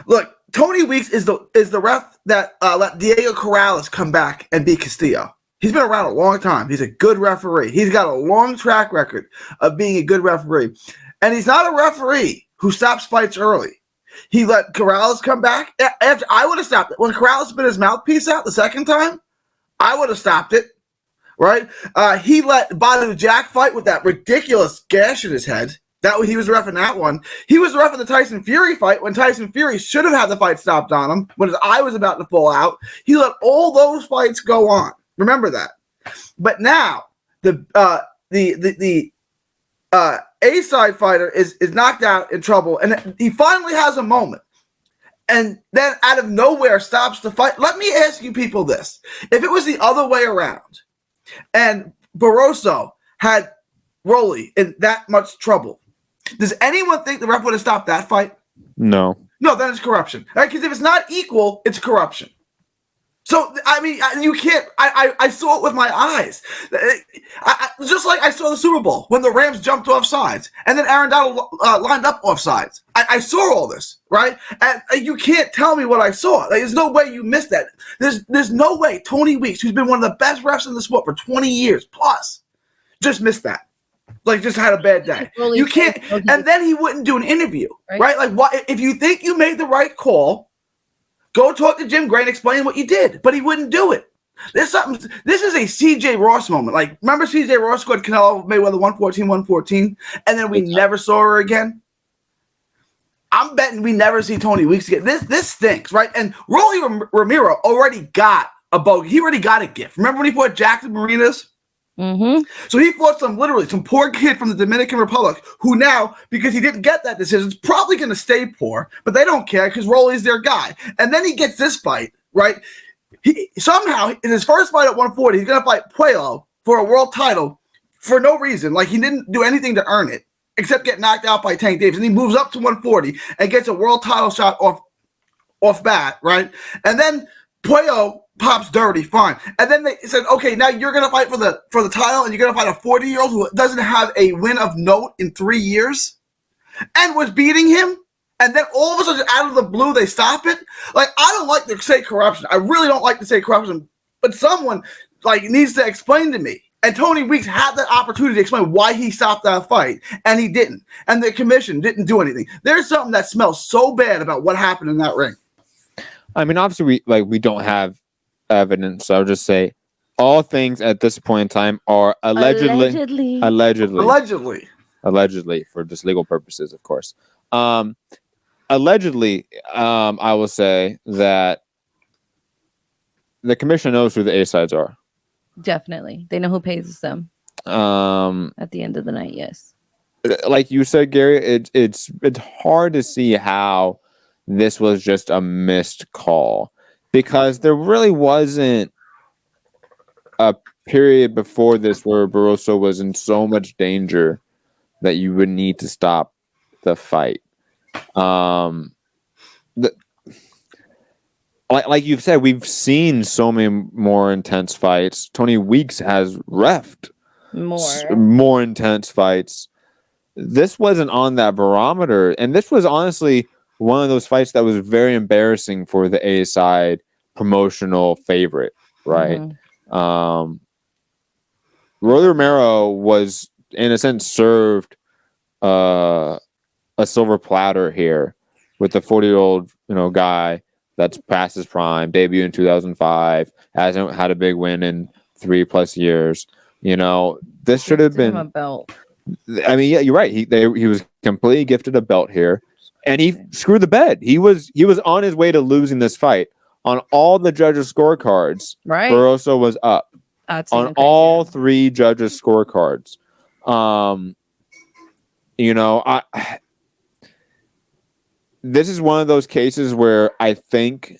Look, Tony Weeks is the ref that let Diego Corrales come back and beat Castillo. He's been around a long time. He's a good referee. He's got a long track record of being a good referee. And he's not a referee who stops fights early. He let Corrales come back. I would have stopped it. When Corrales spit his mouthpiece out the second time, I would have stopped it. Right? He let Badu Jack fight with that ridiculous gash in his head. He was reffing that one. He was reffing the Tyson Fury fight when Tyson Fury should have had the fight stopped on him when his eye was about to fall out. He let all those fights go on. Remember that. But now the A-side fighter is knocked out in trouble, and he finally has a moment. And then out of nowhere stops the fight. Let me ask you people this. If it was the other way around and Barroso had Rolly in that much trouble, does anyone think the ref would have stopped that fight? No. No, then it's corruption. Right? Because if it's not equal, it's corruption. So, I mean, you can't. I saw it with my eyes. Just like I saw the Super Bowl when the Rams jumped off sides and then Aaron Donald lined up off sides. I saw all this, right? And you can't tell me what I saw. Like, there's no way you missed that. There's no way Tony Weeks, who's been one of the best refs in the sport for 20 years plus, just missed that. Like, just had a bad day. You can't. And then he wouldn't do an interview, right? Like, why? If you think you made the right call, go talk to Jim Gray and explain what you did. But he wouldn't do it. There's something. This is a C.J. Ross moment. Like, remember C.J. Ross scored Canelo Mayweather 114, and then we never saw her again. I'm betting we never see Tony Weeks again. This stinks, right? And Rolly Romero already got a bogey. He already got a gift. Remember when he fought Jackson Marinas? Mm-hmm. So he fought some poor kid from the Dominican Republic who now, because he didn't get that decision, is probably going to stay poor, but they don't care because Rolly's their guy. And then he gets this fight, right? He somehow, in his first fight at 140, he's going to fight Puello for a world title for no reason. Like, he didn't do anything to earn it except get knocked out by Tank Davis. And he moves up to 140 and gets a world title shot off bat, right? And then Puello pops dirty, fine. And then they said, okay, now you're going to fight for the title, and you're going to fight a 40-year-old who doesn't have a win of note in 3 years and was beating him. And then all of a sudden, out of the blue, they stop it. Like, I don't like to say corruption. I really don't like to say corruption, but someone needs to explain to me. And Tony Weeks had that opportunity to explain why he stopped that fight, and he didn't. And the commission didn't do anything. There's something that smells so bad about what happened in that ring. I mean, obviously, we don't have evidence. So I'll just say all things at this point in time are allegedly for just legal purposes, of course. Allegedly, I will say that the commission knows who the A-sides are. Definitely. They know who pays them. At the end of the night, yes. Like you said, Gary, it's hard to see how this was just a missed call, because there really wasn't a period before this where Barroso was in so much danger that you would need to stop the fight. Like you've said, we've seen so many more intense fights. Tony Weeks has reffed more intense fights. This wasn't on that barometer, and this was honestly one of those fights that was very embarrassing for the A side promotional favorite, right? Mm-hmm. Rolly Romero was, in a sense, served a silver platter here with the 40-year-old, guy that's past his prime, debut in 2005, hasn't had a big win in 3+ years. This should have been a belt. I mean, yeah, you're right. He was completely gifted a belt here, and he screwed the bed. He was on his way to losing this fight. On all the judges' scorecards, right, Barroso was up on all 3 judges' scorecards. This is one of those cases where I think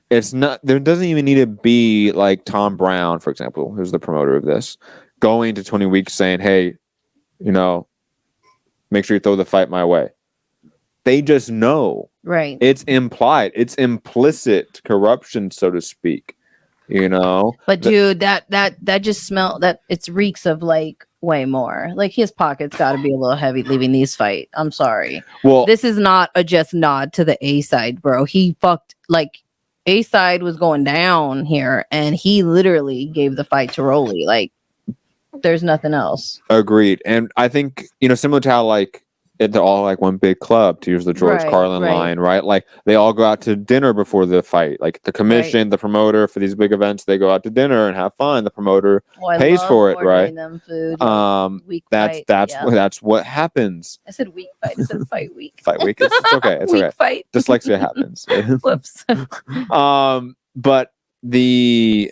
it's not. There doesn't even need to be like Tom Brown, for example, who's the promoter of this, going to 20 Weeks saying, "Hey, make sure you throw the fight my way." They just know. Right. It's implied. It's implicit corruption, so to speak. But dude, that just smell that it reeks of way more. Like, his pocket's got to be a little heavy leaving these fight. I'm sorry. Well, this is not a just nod to the A side, bro. He fucked A side was going down here, and he literally gave the fight to Rolly. There's nothing else. Agreed. And I think, similar to how they're all one big club, to use the George Carlin line, right? They all go out to dinner before the fight. The commission, the promoter for these big events, they go out to dinner and have fun. The promoter pays for it, right? Them food, that's what happens. I said week fight. I said fight week. Fight week. It's okay. It's okay. Fight. Dyslexia happens. Whoops. But the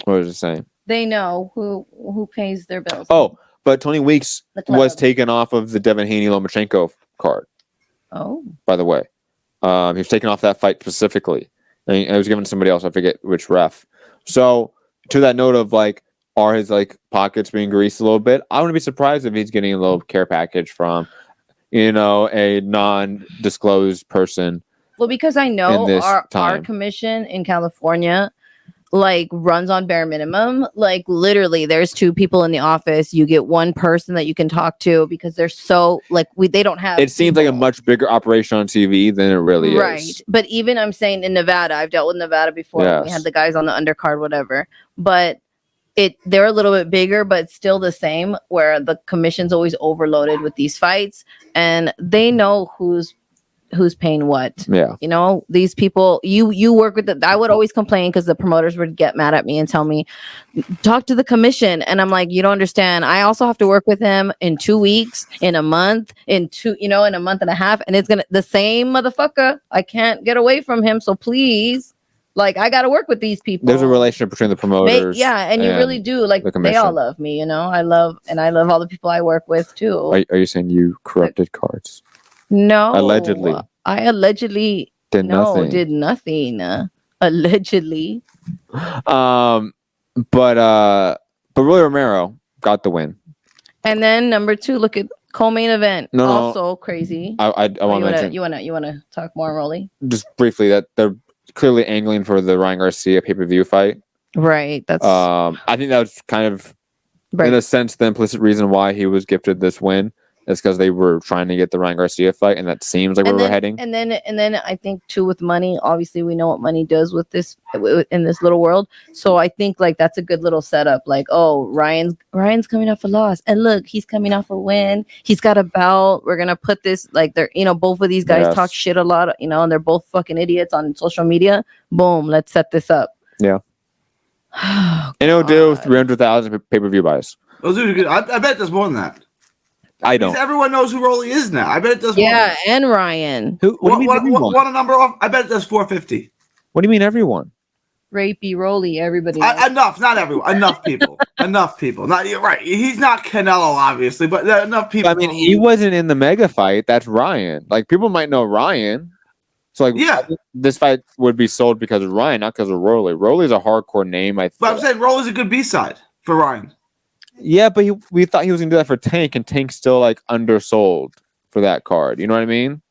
what was I saying? They know who pays their bills. Oh. But Tony Weeks was taken off of the Devin Haney Lomachenko card. Oh. By the way. He was taken off that fight specifically. And it was given to somebody else. I forget which ref. So, to that note of, are his, pockets being greased a little bit? I wouldn't be surprised if he's getting a little care package from, a non-disclosed person. Well, because I know our commission in California runs on bare minimum. Like literally there's 2 people in the office. You get 1 person that you can talk to because they're so they don't have it seems like a much bigger operation on TV than it really is. Right. But even I'm saying in Nevada, I've dealt with Nevada before. Yes. We had the guys on the undercard, whatever. But they're a little bit bigger, but still the same, where the commission's always overloaded with these fights and they know who's paying what. Yeah. These people, you work with I would always complain because the promoters would get mad at me and tell me, talk to the commission. And I'm like, you don't understand. I also have to work with him in 2 weeks, in a month, in a month and a half. And it's the same motherfucker. I can't get away from him. So please, I got to work with these people. There's a relationship between the promoters. And you really do. They all love me, I love all the people I work with too. Are you saying you corrupted cards? No. Allegedly. I allegedly did nothing. Allegedly. But Rolly Romero got the win. And then number 2, look at co-main event. Also crazy. I want to mention. You want to talk more, Rolly? Just briefly, that they're clearly angling for the Ryan Garcia pay-per-view fight. Right. That's. I think that was kind of, in a sense, the implicit reason why he was gifted this win. It's because they were trying to get the Ryan Garcia fight, and that seems like where we're heading. And then I think too with money. Obviously, we know what money does with this in this little world. So I think that's a good little setup. Ryan's coming off a loss, and look, he's coming off a win. He's got a belt. We're gonna put this they're both of these guys talk shit a lot. And they're both fucking idiots on social media. Boom, let's set this up. Yeah. And it'll do 300,000 pay-per-view buys. Those are good. I bet there's more than that. I don't. Because everyone knows who Rolly is now. I bet it does. Yeah, and Ryan. What a number off. I bet it does 450. What do you mean everyone? Rapey, Rolly, everybody. Enough, not everyone. Enough people. Enough people. Not you're right. He's not Canelo, obviously, but enough people. I mean, he wasn't in the mega fight. That's Ryan. People might know Ryan. So this fight would be sold because of Ryan, not because of Rolly. Rolly's a hardcore name. But I'm saying Rolly's a good B-side for Ryan. Yeah, but we thought he was gonna do that for Tank, and Tank's still undersold for that card. You know what I mean?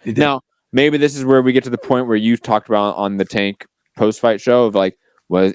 Now, maybe this is where we get to the point where you talked about on the Tank post-fight show of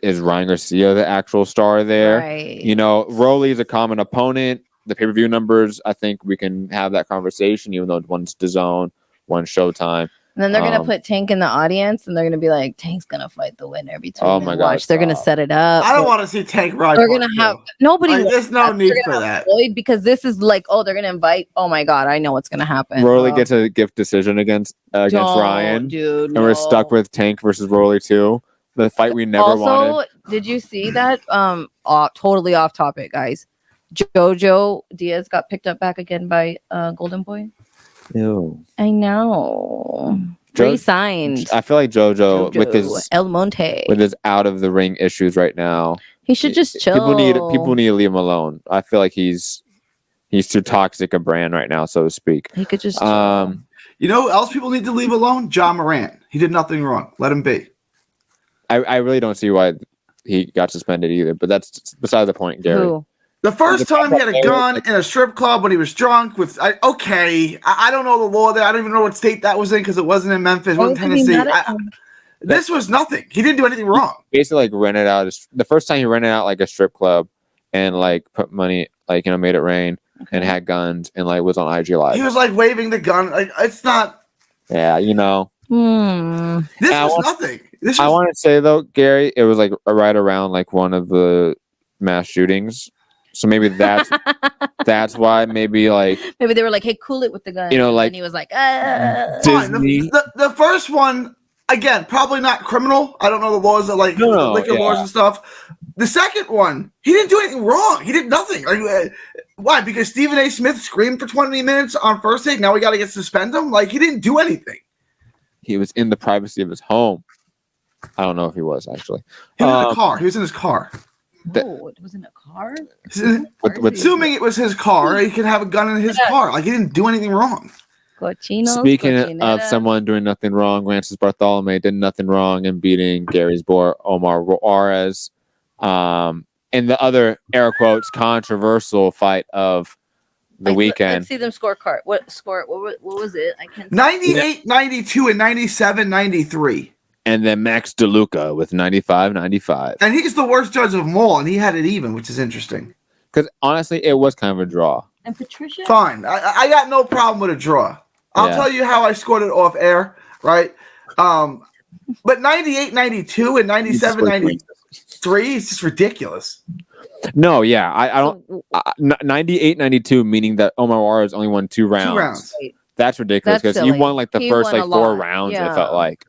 is Ryan Garcia the actual star there? Right. Rolly is a common opponent. The pay-per-view numbers, I think we can have that conversation, even though one's DAZN, one's Showtime. And then they're gonna put Tank in the audience, and they're gonna be like, "Tank's gonna fight the winner between." My gosh, they're gonna set it up. I don't want to see Tank ride. They're gonna have nobody. There's no need for that. Because this is they're gonna invite. Oh my god, I know what's gonna happen. Rolly gets a gift decision against Ryan, dude, and we're stuck with Tank versus Rolly too. The fight we never wanted. Did you see that? Totally off topic, guys. Jojo Diaz got picked up back again by Golden Boy. Ew. I know. Re-signed. I feel like Jojo with his El Monte with his out of the ring issues right now. He should just chill. People need to leave him alone. I feel like he's too toxic a brand right now, so to speak. He could just chill. You know who else people need to leave alone? John Morant. He did nothing wrong. Let him be. I really don't see why he got suspended either, but that's beside the point, Gary. Who? The first time he had a gun in a strip club when he was drunk I don't know the law there. I don't even know what state that was in because it wasn't in Memphis, it wasn't Tennessee. This was nothing. He didn't do anything wrong. Basically, rented out the first time he rented out a strip club and put money, made it rain and had guns and was on IG Live. He was waving the gun. It's not. Yeah, This was nothing. I want to say though, Gary, it was right around one of the mass shootings. So maybe that's why maybe maybe they were hey, cool it with the gun. And he was Disney. The first one, again, probably not criminal. I don't know the laws of liquor laws and stuff. The second one, he didn't do anything wrong. He did nothing. Why? Because Stephen A. Smith screamed for 20 minutes on first take. Now we got to suspend him. He didn't do anything. He was in the privacy of his home. I don't know if he was actually. He was in the car. He was in his car. It was in a car? Assuming it was his car, he could have a gun in his car. He didn't do anything wrong. Speaking of someone doing nothing wrong, Francis Bartholomew did nothing wrong in beating Gary's boy Omar Juarez. In the other air quotes controversial fight of the weekend. Let's see them scorecard. What was it? I can't. 98, 92, and 97, 93. And then Max DeLuca with 95, 95. And he's the worst judge of them all, and he had it even, which is interesting. Because honestly, it was kind of a draw. And Patricia? Fine. I got no problem with a draw. I'll tell you how I scored it off air, right? But 98, 92, and 97, 93 is just ridiculous. No, yeah. I don't. 98, 92, meaning that Omar Juarez only won 2 rounds. 2 rounds. That's ridiculous because he won like the first like 4 rounds, it felt like.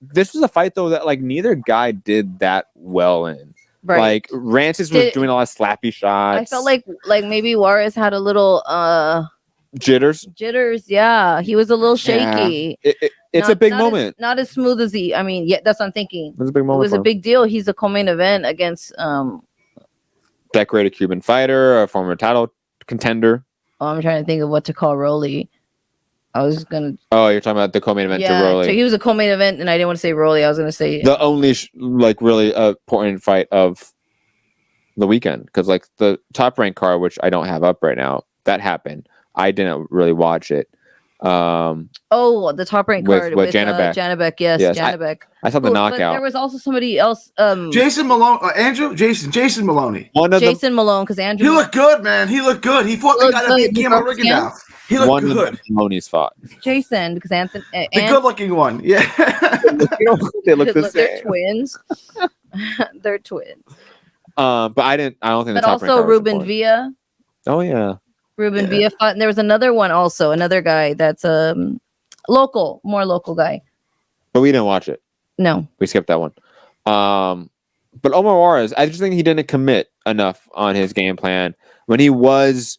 This was a fight though that like neither guy did that well in. Right. Like Rancis was doing a lot of slappy shots. I felt like maybe Juarez had a little jitters. Yeah, he was a little shaky. Yeah. It's a big moment. Not as smooth as he. I mean, yeah, that's what I'm thinking. It was a big moment. It was a big deal. He's a co-main event against decorated Cuban fighter, a former title contender. Oh, I'm trying to think of what to call Rolly. I was gonna. Oh, you're talking about the co-main event to Rolly. So he was a co-main event, and I didn't want to say Rolly. I was gonna say the only like really important fight of the weekend, because like the top ranked card, which I don't have up right now, that happened. I didn't really watch it. The top ranked card with Janabek. Janabek, yes. Janabek. I saw the knockout. But there was also somebody else. Jason Malone, Jason Maloney. Jason Malone, because Andrew. He looked good, man. He looked good. He fought the guy that beat Guillermo Rigondeaux. He looked good. Maloney's fought. Jason, because Anthony. The good-looking one, yeah. They look the same. They're twins. They're twins. But I don't think. But also Ruben Villa. Oh yeah. Ruben Villa fought, and there was another one also, another guy that's more local guy. But we didn't watch it. No. We skipped that one. But Omar Juarez, I just think he didn't commit enough on his game plan. When he was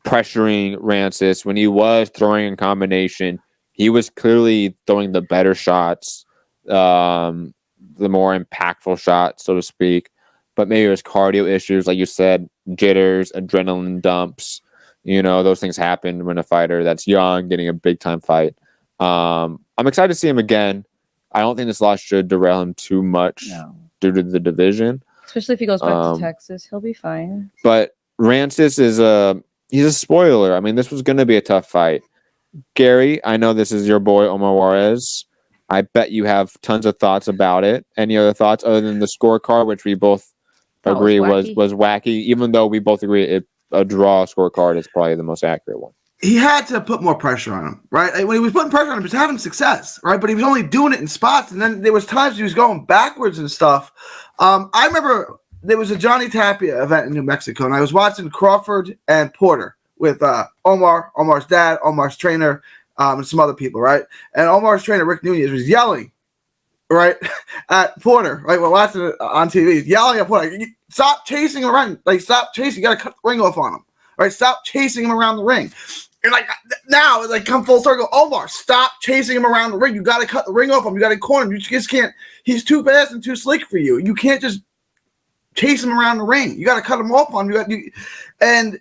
pressuring Rancis, when he was throwing in combination, he was clearly throwing the better shots, the more impactful shots, so to speak. But maybe it was cardio issues, like you said, jitters, adrenaline dumps. You know, those things happen when a fighter that's young getting a big time fight. I'm excited to see him again. I don't think this loss should derail him too much due to the division. Especially if he goes back to Texas, he'll be fine. But Rancis he's a spoiler. I mean, this was going to be a tough fight. Gary, I know this is your boy Omar Juarez. I bet you have tons of thoughts about it. Any other thoughts other than the scorecard, which we both agree was wacky, even though we both agree a draw scorecard is probably the most accurate one. He had to put more pressure on him, right? When he was putting pressure on him, he was having success, right? But he was only doing it in spots, and then there was times he was going backwards and stuff. I remember there was a Johnny Tapia event in New Mexico, and I was watching Crawford and Porter with Omar's dad, Omar's trainer, and some other people, right? And Omar's trainer, Rick Nunez, was yelling, right, at Porter, right? We're watching it on TV. He's yelling at Porter, like, stop chasing him around. Like, stop chasing. You got to cut the ring off on him, right? Stop chasing him around the ring. And like now, it's like come full circle. Omar, stop chasing him around the ring. You got to cut the ring off him. You got to corner him. You just can't. He's too fast and too slick for you. You can't just chase him around the ring. You got to cut him off on him. And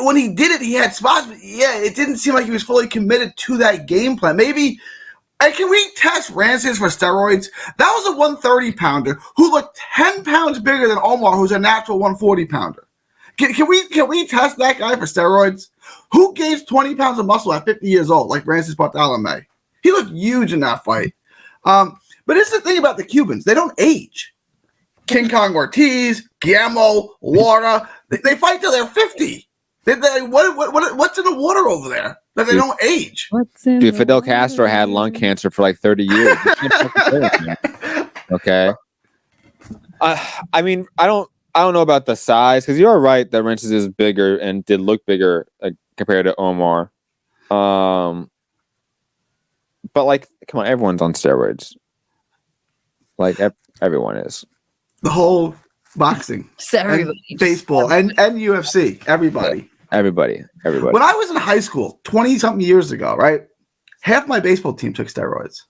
when he did it, he had spots. But yeah, it didn't seem like he was fully committed to that game plan. Maybe. Can we test Rancis for steroids? That was a 130 pounder who looked 10 pounds bigger than Omar, who's a natural 140 pounder. Can we test that guy for steroids? Who gains 20 pounds of muscle at 50 years old, like Rancis Bartolome? He looked huge in that fight. But it's the thing about the Cubans. They don't age. King Kong Ortiz, Guillermo, Lara, they fight till they're 50. What's in the water over there that they don't age? Dude, Fidel Castro had lung cancer for like 30 years. Okay. I mean, I don't know about the size, because you're right that Rancis is bigger and did look bigger compared to Omar. But like, come on, everyone's on steroids. Like everyone is. The whole boxing, and baseball, and UFC. Everybody. When I was in high school 20-something years ago, right? Half my baseball team took steroids.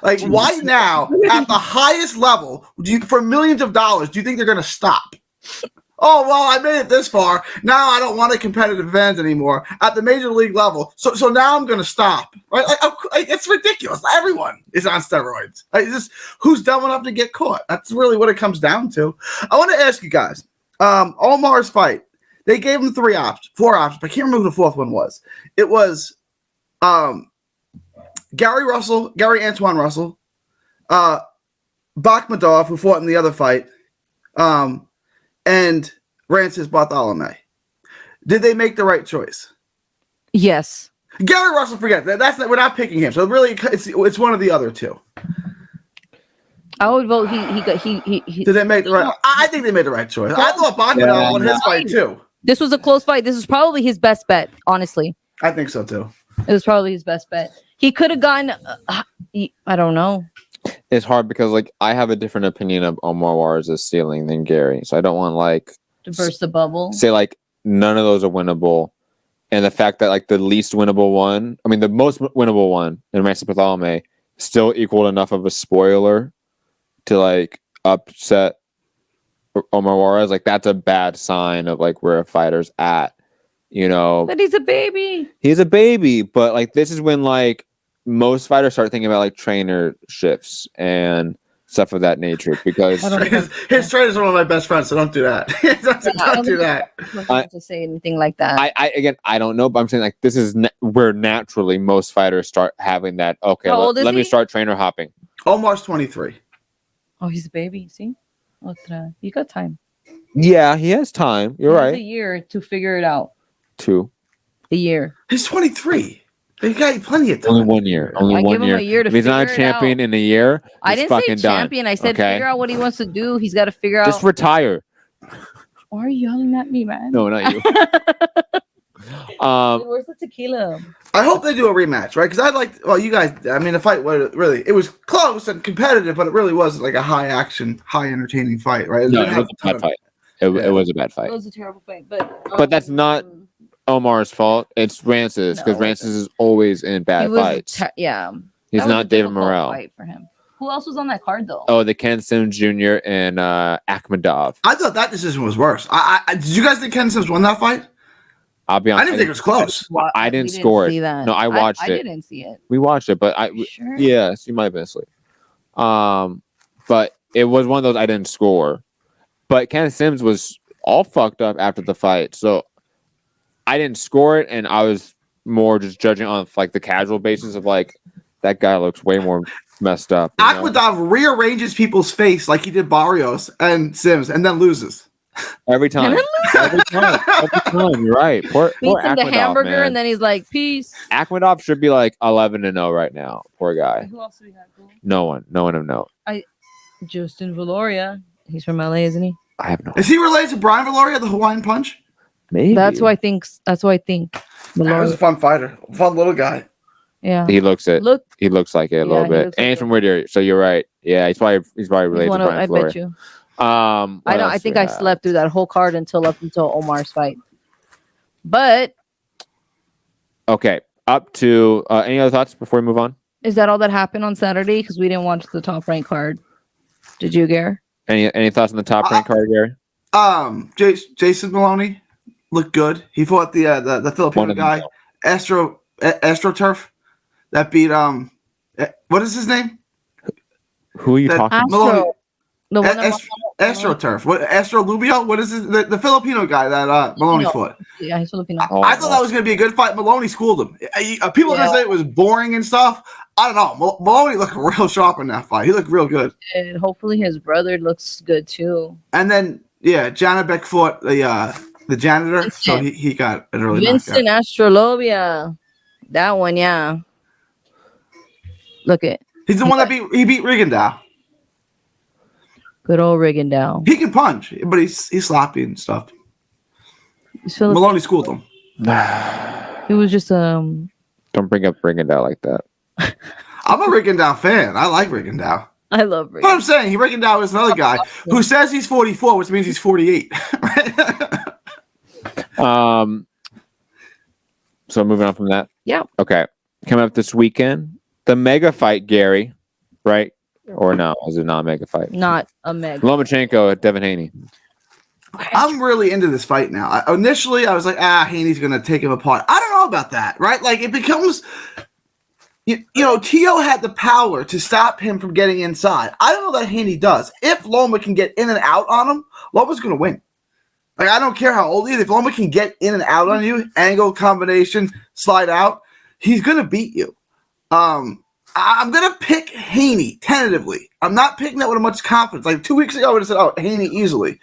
Like, why now, at the highest level, for millions of dollars, do you think they're going to stop? Oh, well, I made it this far. Now I don't want a competitive advantage anymore at the major league level. So now I'm going to stop. Right? It's ridiculous. Everyone is on steroids. Like, just who's dumb enough to get caught? That's really what it comes down to. I want to ask you guys, Omar's fight, They gave him 4 options, but I can't remember who the fourth one was. It was Gary Antoine Russell, Bakhmedov, who fought in the other fight, and Francis Bartholomew. Did they make the right choice? Yes. Gary Russell, forget that. We're not picking him. So really, it's one of the other two. I would vote. He Did they make the right? I think they made the right choice. I thought Bakhmedov won his fight too. This was a close fight. This was probably his best bet, honestly. I think so too. It was probably his best bet. He could have gotten. I don't know. It's hard because like I have a different opinion of Omar Juarez's ceiling than Gary, so I don't want to burst the bubble. Say like none of those are winnable, and the fact that like the least winnable one, I mean the most winnable one in Francis Bartholomew still equaled enough of a spoiler to like upset Omar Juarez. Like that's a bad sign of like where a fighter's at, you know. But he's a baby. He's a baby, but like this is when like most fighters start thinking about like trainer shifts and stuff of that nature because his trainer's one of my best friends, so don't do that. don't do that. Not to say anything like that. I don't know, but I'm saying like this is where naturally most fighters start having that. Okay, let me start trainer hopping. Omar's 23. Oh, he's a baby. See, you got time. Yeah, he has time. You're right. A year to figure it out. 2. A year. He's 23. He got plenty of time. Only 1 year. Only 1 year. Give him a year to if he's not a champion in a year, I didn't say champion. I said figure out what he wants to do. He's got to figure out. Just retire. Why are you yelling at me, man? No, not you. Where's the tequila? I hope they do a rematch, right? Because you guys, I mean, the fight was really, it was close and competitive, but it really was like a high action, high entertaining fight, right? It was a bad fight. It was a bad fight. It was a terrible fight, but that's not Omar's fault. It's Francis because Francis is always in bad fights. He's not David Morrell. Fight for him. Who else was on that card though? Oh, the Ken Sims Jr. and Akhmedov. I thought that decision was worse. Did you guys think Ken Sims won that fight? I'll be honest. I didn't think it was close. I didn't score it. No, I watched it. I didn't see it. We watched it, but Sure? Yes, you might have been asleep. But it was one of those I didn't score. But Ken Sims was all fucked up after the fight, so I didn't score it, and I was more just judging on like the casual basis of like that guy looks way more messed up. Akhmedov rearranges people's face like he did Barrios and Sims, and then loses. Every time. Every time. You're right. Poor Beats him the hamburger, man. And then he's like, peace. Akhmedov should be like 11-0 right now. Poor guy. Who else do we got? No one of note. Justin Valoria. He's from LA, isn't he? I have no. Is he related to Brian Valoria, the Hawaiian Punch? Maybe. That's what I think. That was a fun fighter. Fun little guy. Yeah. He looks like it a little bit. And he's from Whittier, so you're right. Yeah, he's probably related to Brian Valoria. I bet you. I think I slept through that whole card until Omar's fight. But okay, up to any other thoughts before we move on? Is that all that happened on Saturday? Because we didn't watch the top rank card. Did you, Gare? Any thoughts on the top rank card, Gary? Jason Maloney looked good. He fought the Filipino guy, AstroTurf, that beat what is his name? Who are you talking about? Maloney. AstroTurf. What Astro Lubio? What is this? The Filipino guy that Maloney fought. Yeah, he's Filipino. I thought that was going to be a good fight. Maloney schooled him. People are going to say it was boring and stuff. I don't know. Maloney looked real sharp in that fight. He looked real good. And hopefully his brother looks good too. And then Janabek fought the janitor, Vincent. So he got an early Vincent Astrolobia. That one, yeah. Look it. He's the one that beat Rigondeaux. Good old Rigondeaux. He can punch, but he's sloppy and stuff. Maloney schooled him. He was just Don't bring up Rigondeaux like that. I'm a Rigondeaux fan. I like Rigondeaux. I love Rigondeaux. But I'm saying Rigondeaux is another guy who says he's 44, which means he's 48. So moving on from that. Yeah. Okay. Coming up this weekend, the mega fight, Gary, right? Or no? Is it not a mega fight? Not a mega. Lomachenko, Devin Haney. I'm really into this fight now. Initially, I was like, Haney's going to take him apart. I don't know about that, right? Like, it becomes, Tio had the power to stop him from getting inside. I don't know that Haney does. If Loma can get in and out on him, Loma's going to win. Like, I don't care how old he is. If Loma can get in and out on you, angle, combination, slide out, he's going to beat you. I'm going to pick Haney tentatively. I'm not picking that with much confidence. Like 2 weeks ago, I would have said, oh, Haney easily.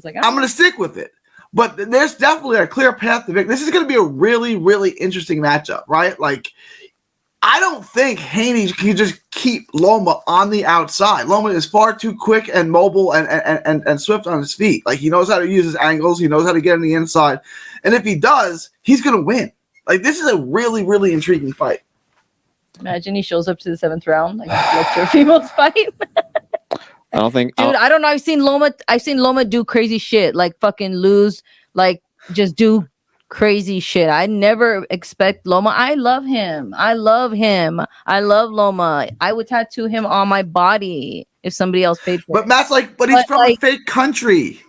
Like, I'm going to stick with it. But there's definitely a clear path to victory. This is going to be a really, really interesting matchup, right? Like, I don't think Haney can just keep Loma on the outside. Loma is far too quick and mobile and swift on his feet. Like, he knows how to use his angles. He knows how to get on the inside. And if he does, he's going to win. Like, this is a really, really intriguing fight. Imagine he shows up to the 7th round, like your females fight. I don't think, dude. I don't know. I've seen Loma do crazy shit, like fucking lose, like just do crazy shit. I never expect Loma. I love him. I love Loma. I would tattoo him on my body if somebody else paid for it. But Matt's like, but he's from a fake country.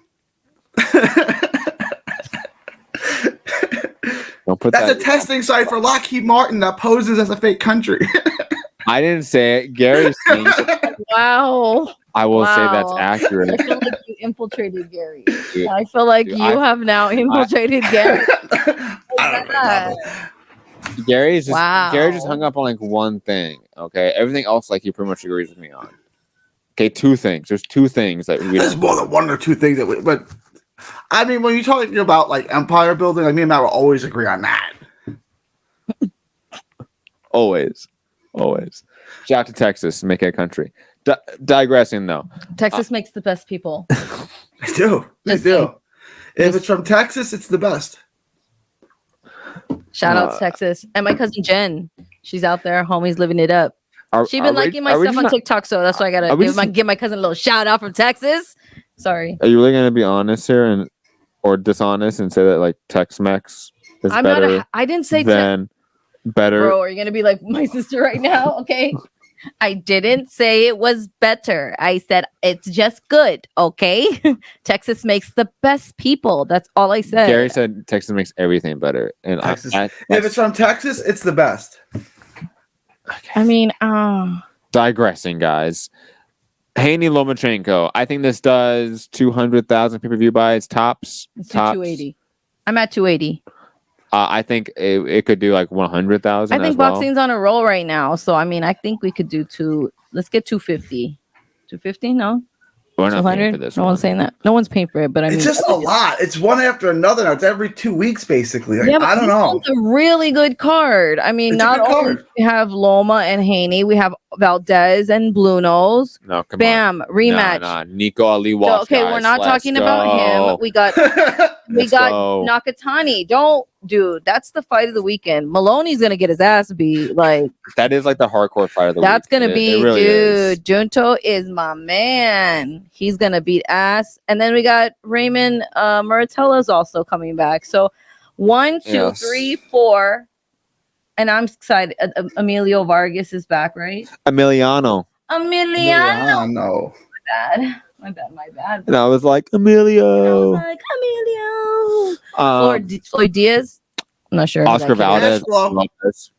don't put That's a testing site for Lockheed Martin that poses as a fake country. I didn't say it. Gary's saying it. Wow. I will say that's accurate. I feel like you infiltrated Gary. Dude, I feel like you have now infiltrated Gary. Gary just hung up on like one thing. Okay, everything else like he pretty much agrees with me on. Okay, two things. There's two things that we. There's more than one or two things that we. But I mean, when you're talking about like empire building, like me and Matt will always agree on that. Always. Shout out to Texas, make it a country. Digressing though, Texas makes the best people. They do. If it's from Texas, it's the best. Shout out to Texas and my cousin Jen. She's out there, homies, living it up. She's been liking my stuff on TikTok, so that's why I gotta give my cousin a little shout out from Texas. Sorry. Are you really gonna be honest here or dishonest and say that like Tex-Mex is better? I didn't say better. Bro, are you gonna be like my sister right now? Okay. I didn't say it was better. I said it's just good, okay? Texas makes the best people. That's all I said. Gary said Texas makes everything better. And Texas, if it's from Texas, it's the best. Okay. I mean, digressing, guys. Haney Lomachenko. I think this does 200,000 pay-per-view buys tops. It's 280. I'm at 280. I think it could do like 100,000. I think boxing's on a roll right now. So, I mean, I think we could do let's get 250. 250? No? We're not paying for this. No one's saying that. No one's paying for it, but I mean. It's just a lot. It's one after another. Now. It's every 2 weeks, basically. Like, yeah, I don't know. It's a really good card. I mean, not only we have Loma and Haney, we have Valdez and Blue Nose. No, come on. Bam, rematch. Nah. Nico Ali Walsh. Okay, guys. We're not talking about him. We got Nakatani. Dude, that's the fight of the weekend. Maloney's gonna get his ass beat. Like that is like the hardcore fight of the weekend. That's gonna be, it really dude. Junto is my man. He's gonna beat ass. And then we got Raymond Muratella's also coming back. So 1, 2, 3, 4. And I'm excited. Emilio Vargas is back, right? Emiliano. No. My bad. And I was like, Emilio. Floyd Diaz. I'm not sure. Oscar Valdez.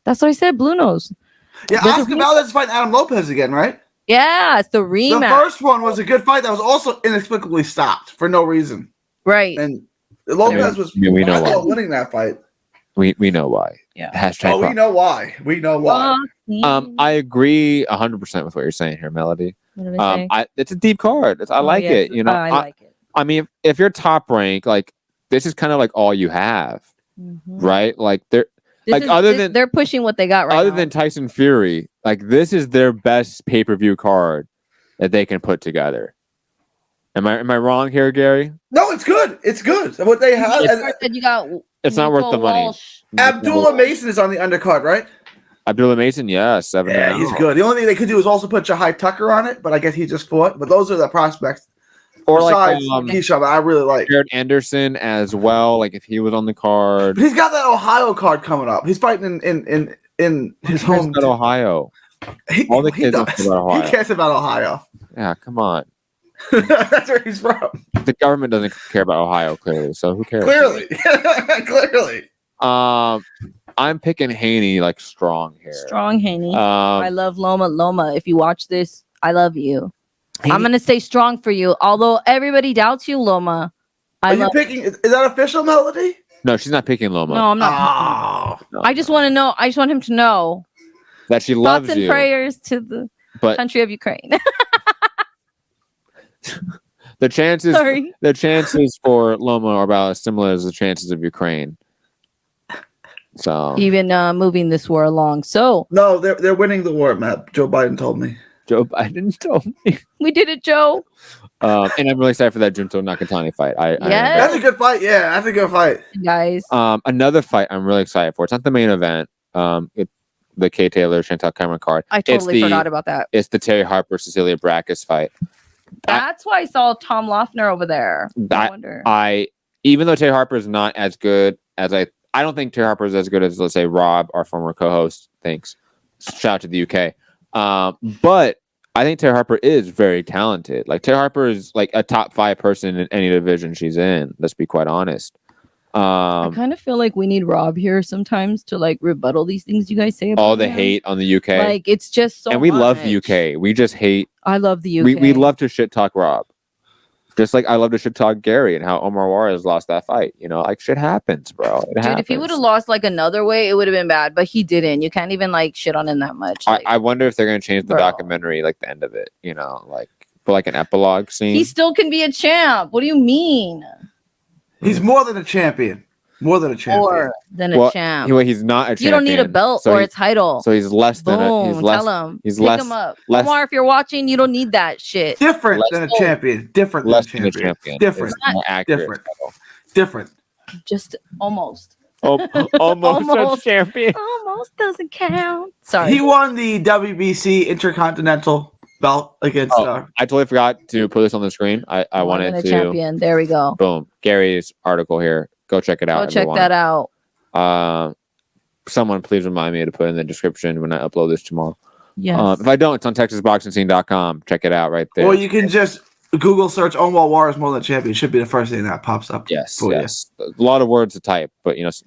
That's what I said. Blue Nose. Yeah, Oscar Valdez is fighting Adam Lopez again, right? Yeah, it's the rematch. The first one was a good fight that was also inexplicably stopped for no reason. Right. And Lopez was winning that fight. We know why. Yeah. We know why. I agree 100% with what you're saying here, Melody. It's a deep card. I like it. You know, I like it. I mean, if you're top rank, like this is kind of like all you have, right? Like they're pushing what they got right other now. than Tyson Fury, like this is their best pay-per-view card that they can put together. Am I wrong here, Gary? No, it's good. It's good. What they have. It's not worth the money. Abdullah Mason is on the undercard, right? Abdullah Mason, yeah, 7. Yeah, he's good. The only thing they could do is also put Jahai Tucker on it, but I guess he just fought. But those are the prospects. Or besides Keyshawn, I really like Jared Anderson as well. Like if he was on the card, but he's got that Ohio card coming up. He's fighting in his home. Ohio. All the kids about Ohio. He cares about Ohio. Yeah, come on. That's where he's from. The government doesn't care about Ohio, clearly. So who cares? Clearly. I'm picking Haney like strong here. Strong Haney. I love Loma. Loma, if you watch this, I love you. Haney. I'm gonna stay strong for you. Although everybody doubts you, Loma, Are you picking? Is that official, Melody? No, she's not picking Loma. No, I'm not. Oh. I just want to know. I just want him to know that she loves thoughts and you. prayers to the country of Ukraine. The chances for Loma are about as similar as the chances of Ukraine. So even moving this war along. So no, they're winning the war, Matt. Joe Biden told me. Joe Biden told me. We did it, Joe. And I'm really excited for that Junto Nakatani fight. That's a good fight. Yeah, that's a good fight, guys. Another fight I'm really excited for. It's not the main event. The Kay Taylor Chantel Cameron card. I totally forgot about that. It's the Terry Harper Cecilia Brækhus fight. That's why I saw Tom Loeffner over there. I wonder. Even though Terry Harper is not as good as I don't think Terry Harper is as good as, let's say, Rob, our former co-host, thinks. Shout out to the UK. But I think Terry Harper is very talented. Like, Terry Harper is like a top 5 person in any division she's in. Let's be quite honest. I kind of feel like we need Rob here sometimes to like rebuttal these things you guys say about all the him. hate on the UK. Like, it's just so. And we much. love the UK. We just hate. I love the UK. We love to shit talk Rob. Just like I love to shit talk Gary and how Omar Juarez lost that fight. You know, like, shit happens, bro. It happens. If he would have lost like another way, it would have been bad. But he didn't. You can't even like shit on him that much. Like, I wonder if they're gonna change the documentary, like the end of it. You know, like for like an epilogue scene. He still can be a champ. What do you mean? He's more than a champion. More than a champion. More than a champ. He's not a champion. You don't need a belt or a title. So he's less than Boom, he's less. Tell him. He's Pick less. him up. Less, Omar, if you're watching, you don't need that shit. Different than a champion. Different than a champion. Different. More accurate. Different. Just almost. Almost a champion. Almost doesn't count. Sorry. He won the WBC Intercontinental belt against. I totally forgot to put this on the screen. I wanted to. Champion. There we go. Boom. Gary's article here. Go check it out. Go check that out. Someone please remind me to put in the description when I upload this tomorrow. Yes. If I don't, it's on TexasBoxingScene.com. Check it out right there. Or you can just Google search Omar Juarez more than champion. It should be the first thing that pops up. Yes. A lot of words to type, but you know, it's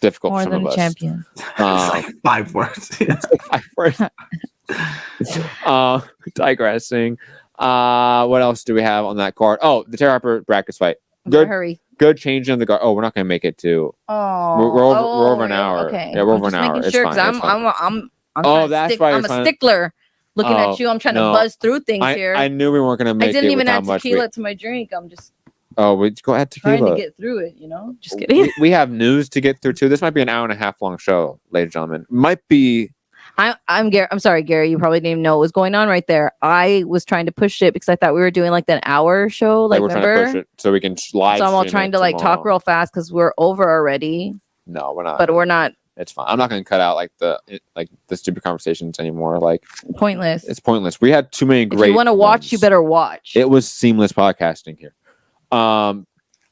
difficult more for some than of us. Champion. It's like 5 words. It's like 5 words. Digressing. What else do we have on that card? Oh, the Terry Harper Brækhus fight. Hurry. Good change in the guard. Oh, we're not going to make it to. Oh, we're over an hour. Okay. Yeah, we're over an hour. It's fine. I'm a stickler. Looking at you, I'm trying to buzz through things here. I knew we weren't going to make it. I didn't even add tequila to my drink. I'm just. Oh, we go add tequila. Trying to get through it, you know. Just kidding. We have news to get through too. This might be an hour and a half long show, ladies and gentlemen. Might be. I'm Gary. I'm sorry, Gary. You probably didn't even know what was going on right there. I was trying to push it because I thought we were doing like an hour show. Like, we're remember? Trying to push it so we can live. So I'm all trying to like talk real fast because we're over already. No, we're not. But we're not. It's fine. I'm not going to cut out like the stupid conversations anymore. Like, pointless. It's pointless. We had too many great. If you want to watch, you better watch. It was seamless podcasting here.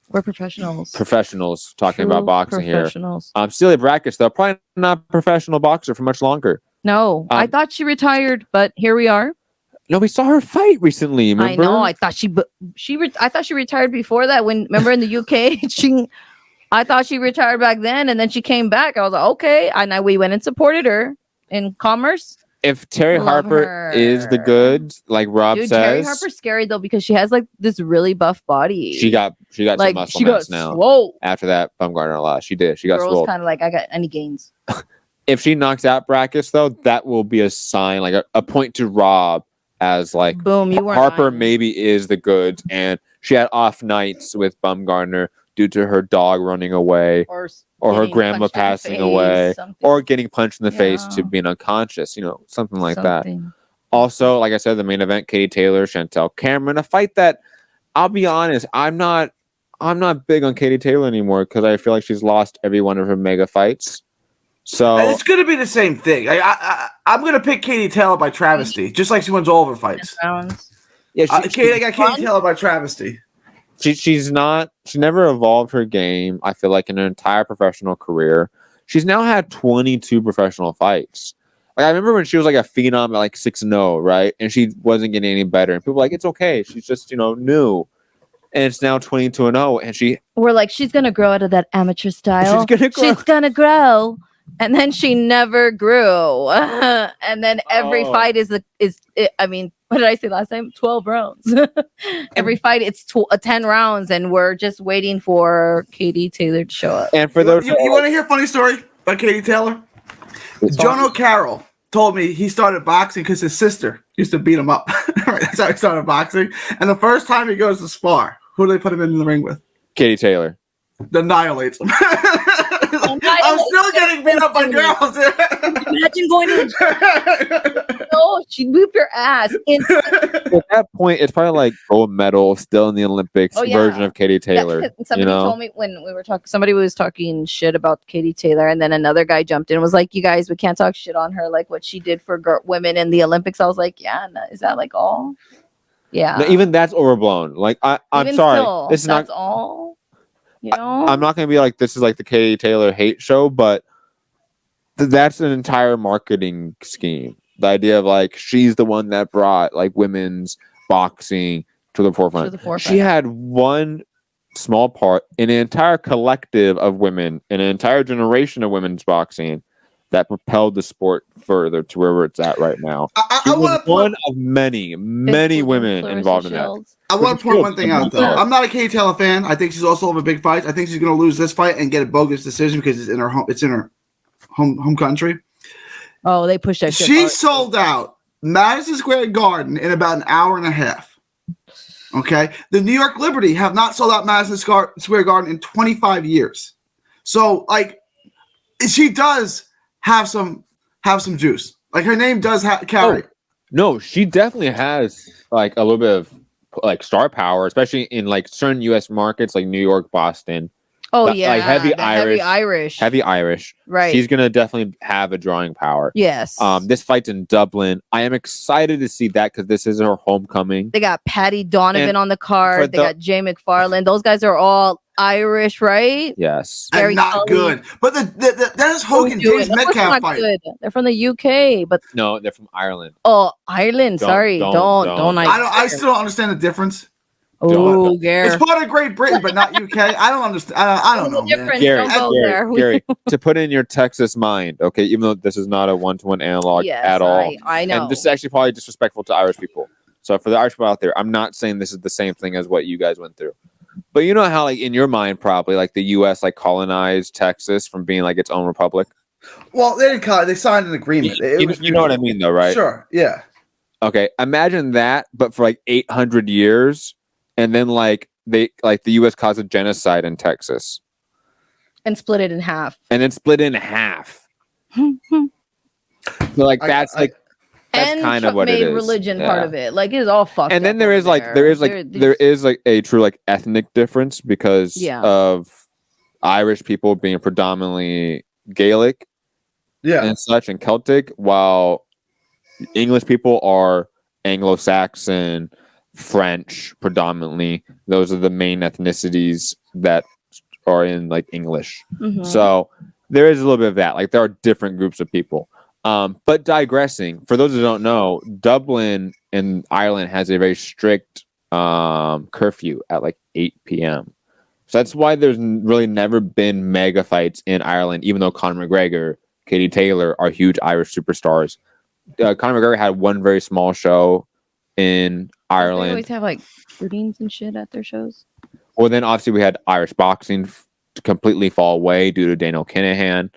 We're professionals. Professionals talking about boxing here. Cecilia Brækhus, though, probably not a professional boxer for much longer. No, I thought she retired, but here we are. No, we saw her fight recently. Remember? I know. I thought I thought she retired before that. When remember in the UK, I thought she retired back then, and then she came back. I was like, okay, and we went and supported her in Commerce. If Terry Harper is the goods, like Rob says, Terry Harper's scary though because she has like this really buff body. She got like, some muscle mass now. Swole. After that Bumgarner loss, she did. She got swole. Kind of like I got any gains. If she knocks out Brækhus, though, that will be a sign, like a point to Rob as like, boom, you were Harper maybe is the goods, and she had off nights with Bumgarner due to her dog running away, or her grandma passing away, or getting punched in the face to being unconscious, something like that. Also, like I said, the main event, Katie Taylor, Chantel Cameron, a fight that I'll be honest, I'm not big on Katie Taylor anymore because I feel like she's lost every one of her mega fights. So it's going to be the same thing. I'm going to pick Katie Taylor by travesty, just like she wins all of her fights. Yeah, I got Katie Taylor by travesty. She never evolved her game, I feel like, in her entire professional career. She's now had 22 professional fights. Like, I remember when she was like a phenom at like 6-0, right? And she wasn't getting any better. And people were like, it's okay. She's just, new. And it's now 22-0. And we're like, she's going to grow out of that amateur style. She's going to grow. And then she never grew. And then every fight what did I say last time? 12 rounds. Every fight, it's 10 rounds, and we're just waiting for Katie Taylor to show up. And for those, you want to hear a funny story about Katie Taylor? John O'Carroll told me he started boxing because his sister used to beat him up. That's how he started boxing. And the first time he goes to spar, who do they put him in the ring with? Katie Taylor. Annihilates him. I'm still getting beat up by girls. Imagine going to the no, she'd whip your ass. At that point, it's probably like gold medal, still in the Olympics version of Katie Taylor. Somebody told me when we were talking, somebody was talking shit about Katie Taylor, and then another guy jumped in and was like, "You guys, we can't talk shit on her, like what she did for women in the Olympics." I was like, "Yeah, is that like all?" Yeah, no, even that's overblown. Like I'm sorry, still, this is that's not all. You know, I'm not going to be like, this is like the Katie Taylor hate show, but that's an entire marketing scheme. The idea of like, she's the one that brought like women's boxing to the forefront. She had one small part in an entire collective of women, in an entire generation of women's boxing that propelled the sport further to where it's at right now. She was one of many women involved in that. I want to point one thing out, though. I'm not a Katie Taylor fan. I think she's also over big fights. I think she's going to lose this fight and get a bogus decision because it's in her home country. Oh, they pushed that shit. She sold out Madison Square Garden in about an hour and a half. Okay? The New York Liberty have not sold out Madison Square Garden in 25 years. So, like, she does have some juice. Like, her name does carry. Oh, no, she definitely has, like, a little bit of like star power, especially in like certain U.S. markets like New York, Boston. Oh yeah, like heavy Irish. Right. She's gonna definitely have a drawing power. Yes. This fight's in Dublin. I am excited to see that because this is her homecoming. They got Patty Donovan on the card. They got Jay McFarland. Those guys are all Irish, right? Yes. And not good. But the Dennis Hogan, James Metcalf fight. Good. They're from the UK, but no, they're from Ireland. Oh, Ireland. Sorry, don't. I still don't understand the difference. Oh, Gary. It's part of Great Britain, but not UK. I don't understand. I don't know, man. Gary, to put in your Texas mind, okay, even though this is not a one-to-one analog at all. I know. And this is actually probably disrespectful to Irish people. So for the Irish people out there, I'm not saying this is the same thing as what you guys went through. But you know how, like, in your mind, probably, like, the U.S., like, colonized Texas from being, like, its own republic? Well, they didn't call it. They signed an agreement. You know what I mean, though, right? Sure, yeah. Okay, imagine that, but for, like, 800 years, and then, like, the U.S. caused a genocide in Texas. And split it in half. So, like, that's kind of what it is. Religion part of it, like, it's all fucked. And then there is a true like ethnic difference because of Irish people being predominantly Gaelic, and such, and Celtic, while English people are Anglo-Saxon, French predominantly. Those are the main ethnicities that are in like English. Mm-hmm. So there is a little bit of that. Like, there are different groups of people. But digressing, for those who don't know, Dublin in Ireland has a very strict curfew at like 8 p.m. So that's why there's really never been mega fights in Ireland, even though Conor McGregor, Katie Taylor are huge Irish superstars. Conor McGregor had one very small show in Ireland. They always have like shootings and shit at their shows. Well, then obviously we had Irish boxing to completely fall away due to Daniel Kinahan.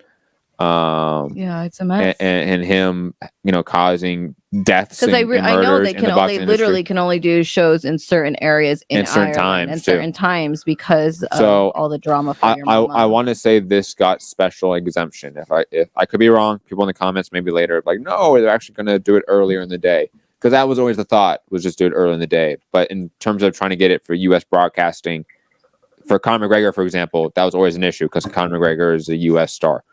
It's a mess. And him, causing deaths. Because I know they can only do shows in certain areas in certain times and certain times because of all the drama. I want to say this got special exemption. If I could be wrong, people in the comments maybe later like, no, they're actually going to do it earlier in the day, because that was always the thought, was just do it early in the day. But in terms of trying to get it for U.S. broadcasting, for Conor McGregor, for example, that was always an issue because Conor McGregor is a U.S. star.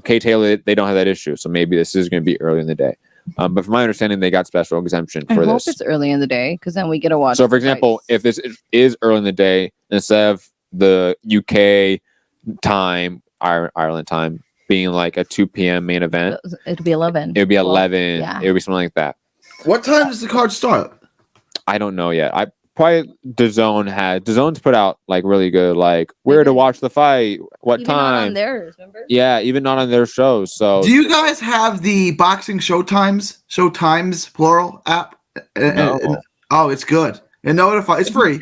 Kay Taylor, they don't have that issue, so maybe this is going to be early in the day. But from my understanding, they got special exemption for this. I hope it's early in the day, because then we get to watch. So, for example, if this is early in the day, instead of the UK time, Ireland time, being like a 2 p.m. main event, it'll be 11. It would be 11. Yeah. It would be something like that. What time does the card start? I don't know yet. DAZN's put out like really good, like where to watch the fight, what time. Not on theirs, remember? Yeah, even not on their shows. So do you guys have the boxing Showtimes plural app? Oh, it's good. It's free.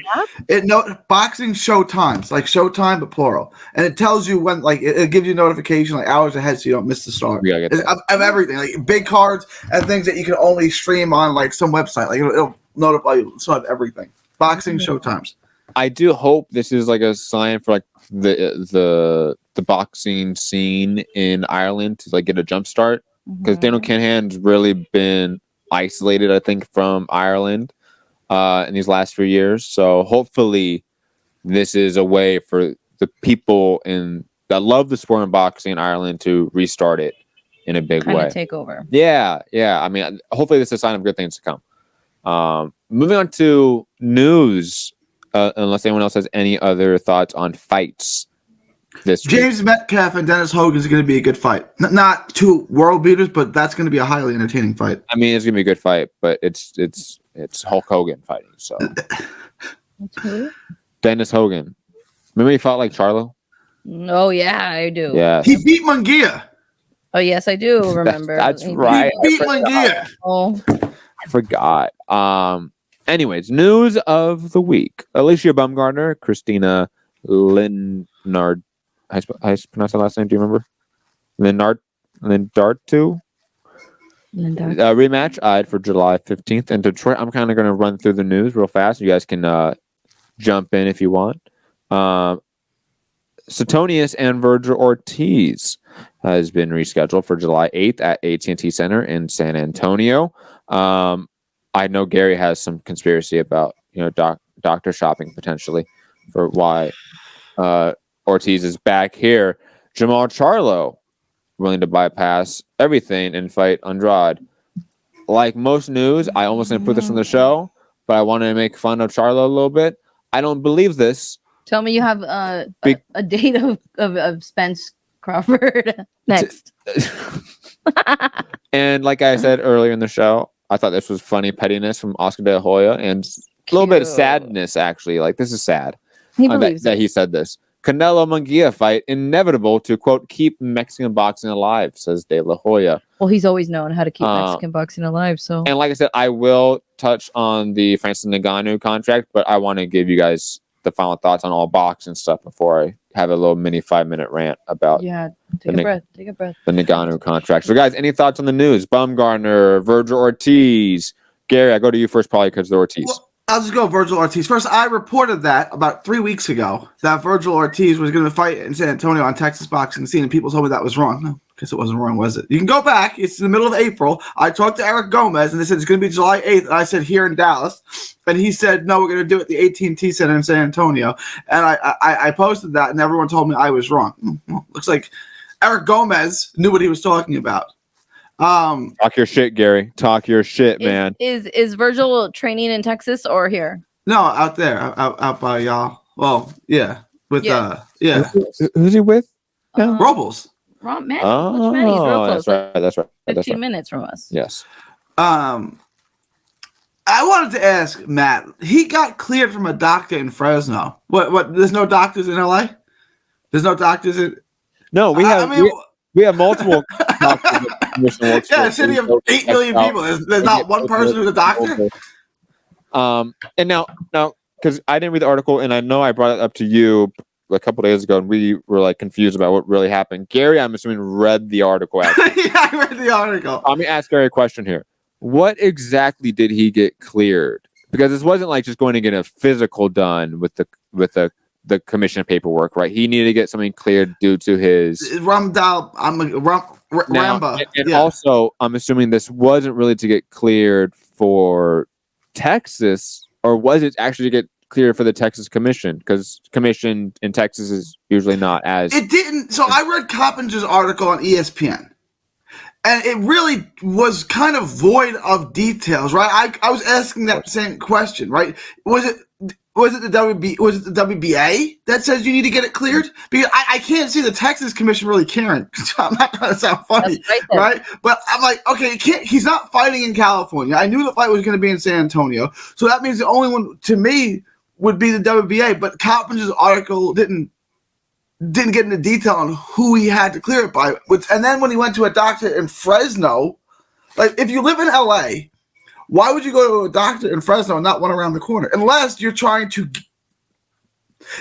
Boxing Showtimes, like Showtime but plural, and it tells you when, like it gives you notification like hours ahead so you don't miss the start of everything, like big cards and things that you can only stream on like some website. Like it'll notify you of everything. Boxing Showtimes. I do hope this is like a sign for like the boxing scene in Ireland to like get a jump start, because Daniel Canahan's really been isolated, I think, from Ireland in these last few years. So hopefully this is a way for the people that love the sport of boxing in Ireland to restart it in a big way. Take over. Yeah. I mean, hopefully this is a sign of good things to come. Moving on to news, unless anyone else has any other thoughts on fights this week. James Metcalf and Dennis Hogan is going to be a good fight. Not two world beaters, but that's going to be a highly entertaining fight. I mean, it's going to be a good fight, but it's Hulk Hogan fighting. So who? Dennis Hogan. Remember he fought like Charlo? Oh yeah, I do. Yeah. He beat Munguia. Oh yes, I do remember. That's right. He beat Munguia. Oh. I forgot. Anyways, news of the week. Alicia Baumgartner, Christina Linnard. How you pronounce her last name? Do you remember? Lindartu? Rematch eyed for July 15th in Detroit. I'm kind of going to run through the news real fast. You guys can jump in if you want. Suetonius and Virgil Ortiz has been rescheduled for July 8th at AT&T Center in San Antonio. I know Gary has some conspiracy about doctor shopping potentially for why Ortiz is back here. Jamal Charlo willing to bypass everything and fight Andrade. Like most news, I almost didn't put this on the show, but I wanted to make fun of Charlo a little bit. I don't believe this. Tell me you have a date of Spence Crawford next. And like I said earlier in the show, I thought this was funny pettiness from Oscar De La Hoya and a little bit of sadness, actually. Like, this is sad that he said this. Canelo Munguia fight inevitable to, quote, keep Mexican boxing alive, says De La Hoya. Well, he's always known how to keep Mexican boxing alive. So, and like I said, I will touch on the Francis Ngannou contract, but I want to give you guys the final thoughts on all boxing stuff before I have a little mini 5-minute rant about take a breath. The Ngannou contract. So, guys, any thoughts on the news? Baumgartner, Virgil Ortiz. Gary, I go to you first, probably because of the Ortiz. Well, I'll just go Virgil Ortiz. First, I reported that about 3 weeks ago that Virgil Ortiz was going to fight in San Antonio on Texas Boxing Scene, and people told me that was wrong. No, I guess it wasn't wrong, was it? You can go back. It's in the middle of April. I talked to Eric Gomez, and they said it's going to be July 8th, and I said here in Dallas. And he said, no, we're going to do it at the AT&T Center in San Antonio. And I posted that, and everyone told me I was wrong. Well, looks like Eric Gomez knew what he was talking about. Talk your shit, Gary. Talk your shit, man. Is Virgil training in Texas or here? No, out there, out by y'all. Well, yeah, with Who's he with? Robles. Manny's real close. That's right. 15 minutes from us. Yes. I wanted to ask Matt. He got cleared from a doctor in Fresno. What? There's no doctors in LA. There's no doctors in. No, we have. We have multiple doctors. Yeah, a city of 8 million people. There's not one person who's a doctor. And now, because I didn't read the article, and I know I brought it up to you a couple days ago, and we were like confused about what really happened. Gary, I'm assuming, read the article. Yeah, I read the article. Let me ask Gary a question here. What exactly did he get cleared? Because this wasn't like just going to get a physical done with the commission paperwork, right? He needed to get something cleared due to his Ramba. And also, I'm assuming this wasn't really to get cleared for Texas, or was it actually to get cleared for the Texas Commission? Because commission in Texas is usually not as. It didn't. So I read Coppinger's article on ESPN, and it really was kind of void of details, right? I was asking that same question, right? Was it the WBA that says you need to get it cleared? Because I can't see the Texas Commission really caring. I'm not trying to sound funny, right? But I'm like, okay, he's not fighting in California. I knew the fight was going to be in San Antonio, so that means the only one to me would be the WBA. But Coppinger's article didn't get into detail on who he had to clear it by. And then when he went to a doctor in Fresno, like if you live in LA, Why would you go to a doctor in Fresno and not one around the corner? Unless you're trying to.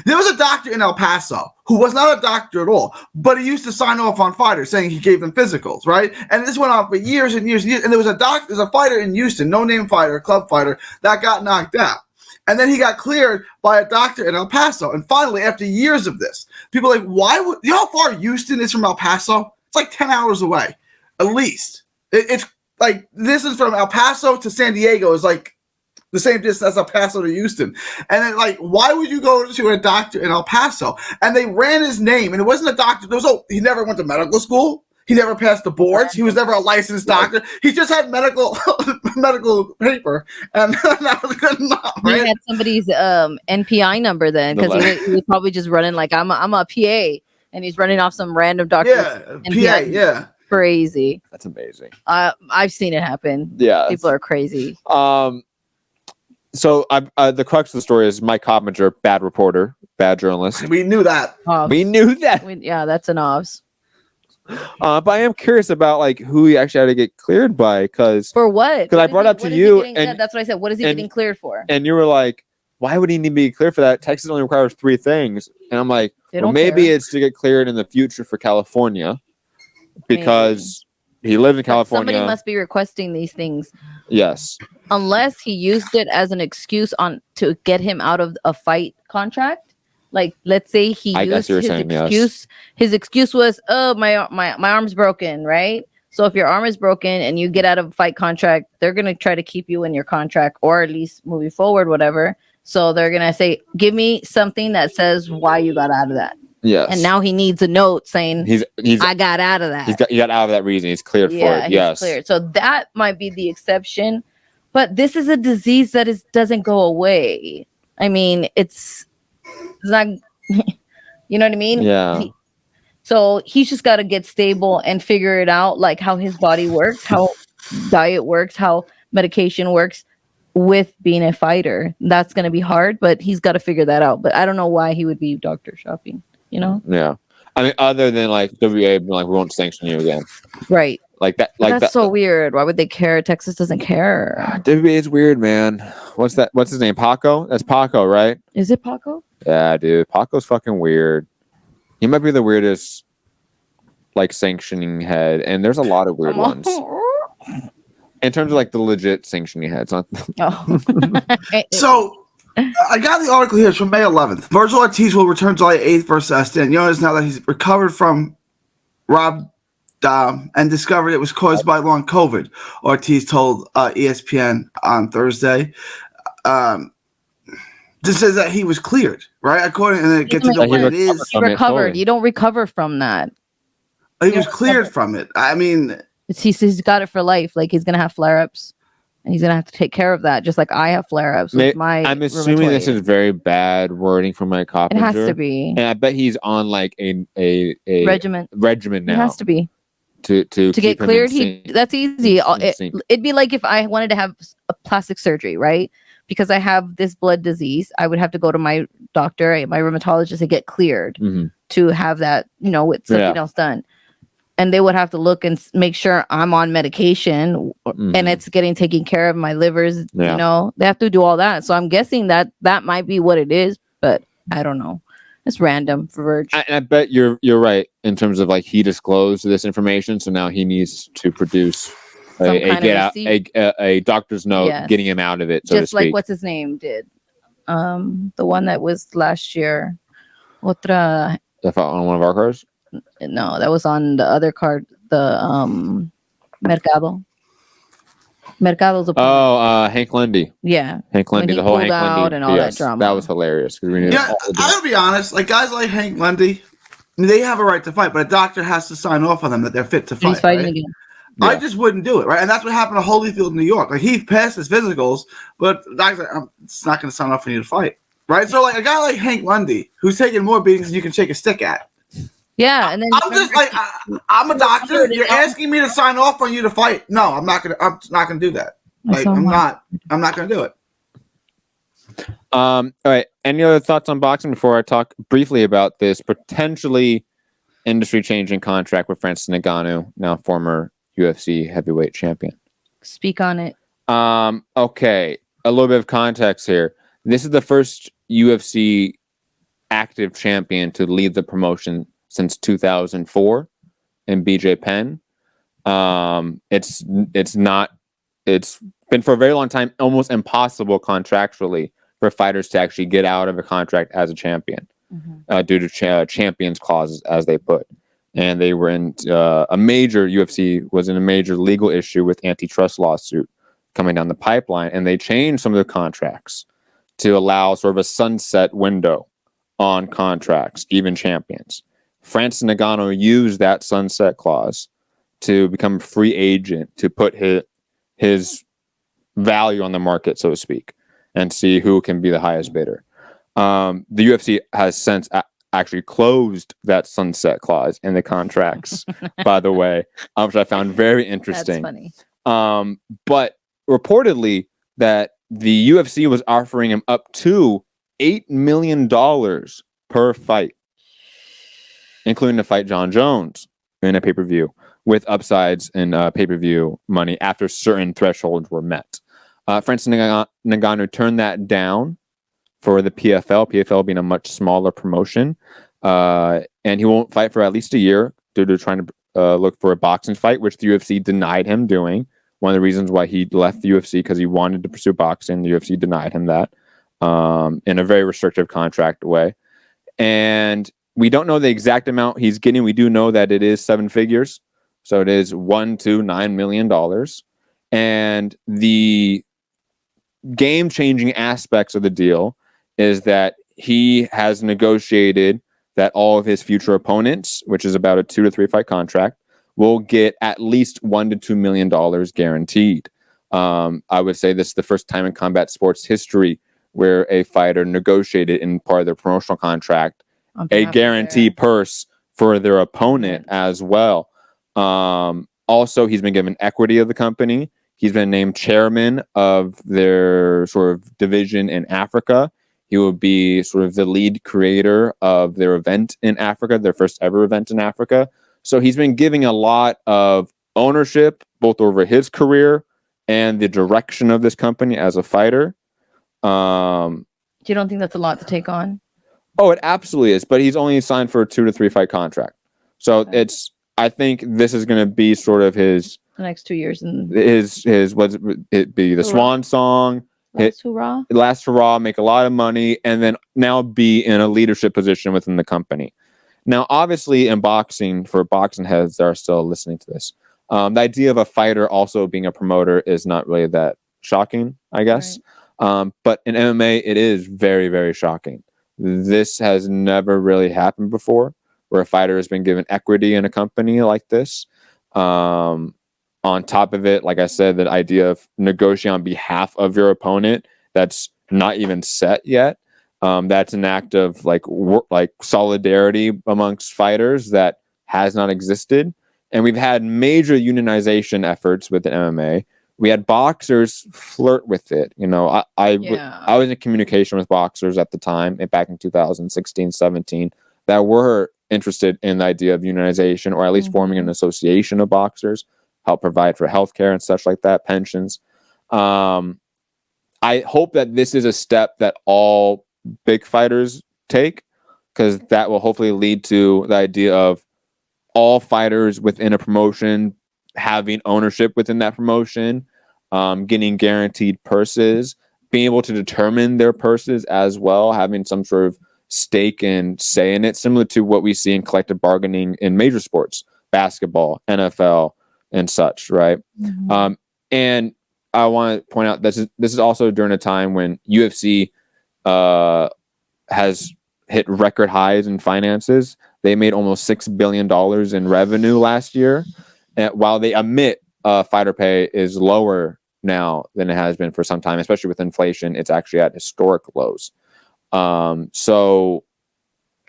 There was a doctor in El Paso who was not a doctor at all, but he used to sign off on fighters saying he gave them physicals, right? And this went on for years and years and years. And there was there's a fighter in Houston, no-name fighter, club fighter, that got knocked out. And then he got cleared by a doctor in El Paso. And finally, after years of this, people are like, you know how far Houston is from El Paso? It's like 10 hours away, at least. It's like, this is from El Paso to San Diego is like the same distance as El Paso to Houston. And then, like, why would you go to a doctor in El Paso? And they ran his name, and it wasn't a doctor. He never went to medical school. He never passed the boards. He was never a licensed doctor. He just had medical paper, and that was good enough. Right? He had somebody's NPI number then, because he was probably just running like I'm a PA, and he's running off some random doctor. Yeah, PA, yeah. Crazy. That's amazing. I've seen it happen. Yeah, people are crazy. So the crux of the story is Mike Coppinger, bad reporter, bad journalist. We knew that. We knew that. Yeah, that's an obs. But I am curious about like who he actually had to get cleared by, because for what? Because I brought up to you, and that's what I said. What is he getting cleared for? And you were like, why would he need to be cleared for that? Texas only requires 3 things, and I'm like, well, maybe it's to get cleared in the future for California, because he lives in California. Somebody must be requesting these things. Yes. Unless he used it as an excuse to get him out of a fight contract. Like, let's say he used his excuse. Yes. His excuse was, oh, my arm's broken, right? So if your arm is broken and you get out of a fight contract, they're going to try to keep you in your contract, or at least moving forward, whatever. So they're going to say, give me something that says why you got out of that. Yes. And now he needs a note saying, I got out of that. He got out of that reason. He's cleared for it. Yes. Cleared. So that might be the exception. But this is a disease that doesn't go away. I mean, it's not, you know what I mean? Yeah. So he's just got to get stable and figure it out, like how his body works, how diet works, how medication works with being a fighter. That's going to be hard, but he's got to figure that out. But I don't know why he would be doctor shopping, you know? Yeah. I mean, other than like WA being like, we won't sanction you again. Right. Like that. Like that's so weird. Why would they care? Texas doesn't care. WA is weird, man. What's that? What's his name? Paco? That's Paco, right? Is it Paco? Yeah, dude. Paco's fucking weird. He might be the weirdest, like, sanctioning head, and there's a lot of weird ones. In terms of like the legit sanctioning heads. So I got the article here. It's from May 11th. Virgil Ortiz will return July 8th versus Astin. You notice now that he's recovered from Rob and discovered it was caused by long COVID. Ortiz told ESPN on Thursday. This says that he was cleared, right? According, and it gets into what it is. He recovered. You don't recover from that. He was cleared from it. I mean, he's got it for life. Like, he's gonna have flare-ups, and he's gonna have to take care of that, just like I have flare-ups with my. I'm assuming this is very bad wording from Mike Coppinger. It has to be, and I bet he's on like a regimen now. It has to be to get cleared. That's easy. It'd be like if I wanted to have a plastic surgery, right? Because I have this blood disease, I would have to go to my doctor, my rheumatologist, to get cleared to have that, with something else done. And they would have to look and make sure I'm on medication and it's getting taken care of. My livers, they have to do all that. So I'm guessing that might be what it is, but I don't know. It's random for Verge. And I bet you're right in terms of like he disclosed this information, so now he needs to produce a doctor's note getting him out of it, so just like what's his name did, the one that was last year. Otra on one of our cars? No, that was on the other card. The Mercado. Mercado's Hank Lundy. Yeah, Hank Lundy. The whole Hank Lundy and all that drama. That was hilarious. We knew I gotta be honest. Like guys like Hank Lundy, they have a right to fight, but a doctor has to sign off on them that they're fit to fight. He's fighting again. Yeah. I just wouldn't do it, right? And that's what happened to Holyfield, New York. Like, he passed his physicals, but the doctor's like, it's not going to sign off for you to fight, right? So, like, a guy like Hank Lundy, who's taking more beatings than you can shake a stick at. Yeah, and then I'm just like, I'm a doctor. You're asking me to sign off on you to fight. No, I'm not gonna do that. Like, I'm not gonna do it. All right. Any other thoughts on boxing before I talk briefly about this potentially industry-changing contract with Francis Ngannou, now former UFC heavyweight champion? Speak on it. Okay, a little bit of context here. This is the first UFC active champion to lead the promotion since 2004 in BJ Penn. It's been for a very long time almost impossible contractually for fighters to actually get out of a contract as a champion due to champions clauses, as they put. And they were in UFC was in a major legal issue with antitrust lawsuit coming down the pipeline, and they changed some of the contracts to allow sort of a sunset window on contracts, even champions. Francis Ngannou used that sunset clause to become a free agent, to put his value on the market, so to speak, and see who can be the highest bidder. The UFC has since actually closed that sunset clause in the contracts, by the way, which I found very interesting. That's funny. But reportedly that the UFC was offering him up to $8 million per fight, including to fight John Jones in a pay-per-view, with upsides in pay-per-view money after certain thresholds were met. Francis Ngannou turned that down for the PFL being a much smaller promotion. And he won't fight for at least a year due to trying to look for a boxing fight, which the UFC denied him doing. One of the reasons why he left the UFC, because he wanted to pursue boxing. The UFC denied him that in a very restrictive contract way. And we don't know the exact amount he's getting. We do know that it is 7 figures. So it is $1 to $9 million. And the game-changing aspects of the deal is that he has negotiated that all of his future opponents, which is about a 2 to 3 fight contract, will get at least $1 to $2 million guaranteed. I would say this is the first time in combat sports history where a fighter negotiated in part of their promotional contract a guaranteed purse for their opponent as well. Also, he's been given equity of the company. He's been named chairman of their sort of division in Africa. He will be sort of the lead creator of their event in Africa, their first ever event in Africa. So he's been giving a lot of ownership, both over his career and the direction of this company as a fighter. You don't think that's a lot to take on? Oh, it absolutely is. But he's only signed for a 2 to 3 fight contract. So I think this is going to be sort of his the next 2 years, and his what's it be the swan song, last hurrah, make a lot of money, and then now be in a leadership position within the company. Now, obviously, in boxing, for boxing heads that are still listening to this, the idea of a fighter also being a promoter is not really that shocking, I guess. Right. But in MMA, it is very, very shocking. This has never really happened before, where a fighter has been given equity in a company like this. On top of it, like I said, the idea of negotiating on behalf of your opponent, that's not even set yet. That's an act of like solidarity amongst fighters that has not existed. And we've had major unionization efforts with the MMA. We had boxers flirt with it. You know, I was in communication with boxers at the time, back in 2016, 17, that were interested in the idea of unionization, or at least forming an association of boxers, help provide for healthcare and such like that, pensions. I hope that this is a step that all big fighters take, because that will hopefully lead to the idea of all fighters within a promotion having ownership within that promotion, getting guaranteed purses, being able to determine their purses as well, having some sort of stake and say in it, similar to what we see in collective bargaining in major sports, basketball, NFL, and such, right? And I want to point out this is also during a time when UFC has hit record highs in finances. They made almost $6 billion in revenue last year, and while they admit fighter pay is lower now than it has been for some time, especially with inflation, it's actually at historic lows. So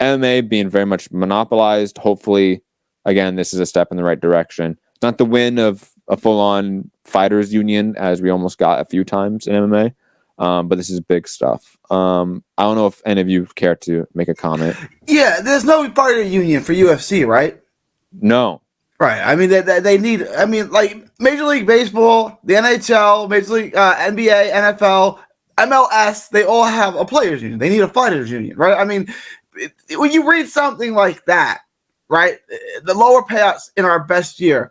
MMA being very much monopolized, hopefully, again, this is a step in the right direction. It's not the win of a full-on fighters union, as we almost got a few times in MMA, but this is big stuff. I don't know if any of you care to make a comment. Yeah, there's no fighter union for UFC, right? No. Right. I mean, they need. I mean, like Major League Baseball, the NHL, Major League NBA, NFL, MLS. They all have a players' union. They need a fighters' union, right? I mean, when you read something like that, right? The lower payouts in our best year.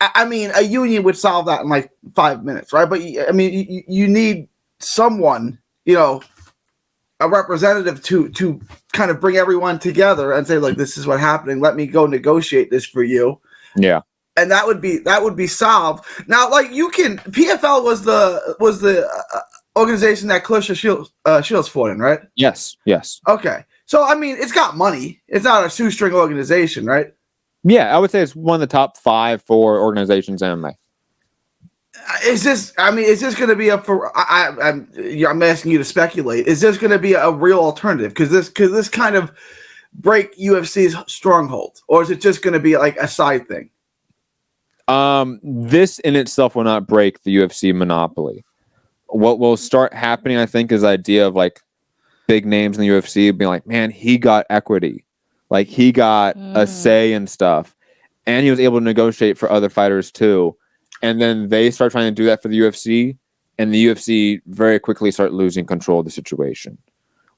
I mean, a union would solve that in like 5 minutes, right? But I mean, you need someone, a representative to kind of bring everyone together and say, like, this is what's happening. Let me go negotiate this for you. Yeah. And that would be solved. Now, like, PFL was the organization that Clarissa Shields fought in, right? Yes. Okay. So, I mean, it's got money. It's not a shoestring organization, right? Yeah, I would say it's one of the top 5 for organizations in MMA. Is this going to be I'm asking you to speculate. Is this going to be a real alternative? Because this kind of break UFC's stronghold, or is it just going to be like a side thing? This in itself will not break the UFC monopoly. What will start happening, I think, is the idea of like big names in the UFC being like, man, he got equity. Like he got a say and stuff. And he was able to negotiate for other fighters too. And then they start trying to do that for the UFC. And the UFC very quickly start losing control of the situation.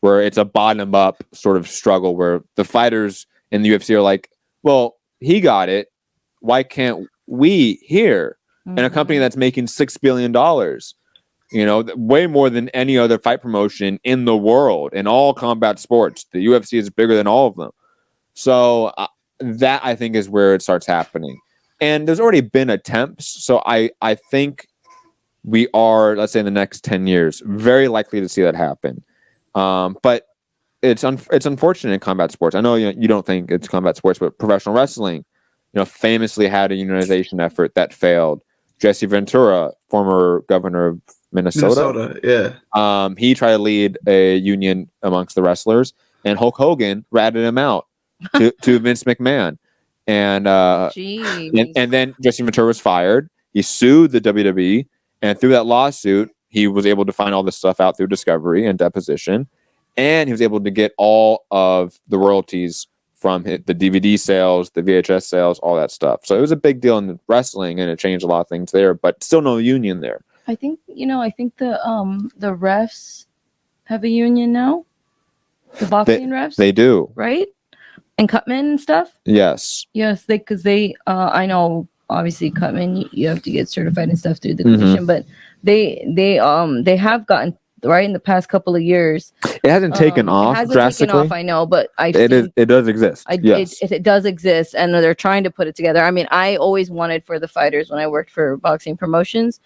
Where it's a bottom up sort of struggle where the fighters in the UFC are like, well, he got it. Why can't we here? And a company that's making $6 billion, way more than any other fight promotion in the world, in all combat sports. The UFC is bigger than all of them. So that, I think, is where it starts happening. And there's already been attempts. So I think we are, let's say in the next 10 years, very likely to see that happen. But it's unfortunate in combat sports. I know you don't think it's combat sports, but professional wrestling, famously had a unionization effort that failed. Jesse Ventura, former governor of Minnesota, yeah. He tried to lead a union amongst the wrestlers, and Hulk Hogan ratted him out to Vince McMahon. And then Jesse Ventura was fired. He sued the WWE, and through that lawsuit, he was able to find all this stuff out through discovery and deposition, and he was able to get all of the royalties from the DVD sales, the VHS sales, all that stuff. So it was a big deal in wrestling, and it changed a lot of things there, but still no union there. I think the refs have a union now. The boxing refs, they do, right? And Cutman and stuff. Yes, because they I know obviously Cutman you have to get certified and stuff through the commission, but they have gotten right in the past couple of years. It hasn't taken off drastically. I know, but it does exist. Yes, it does exist, and they're trying to put it together. I mean, I always wanted for the fighters when I worked for boxing promotions.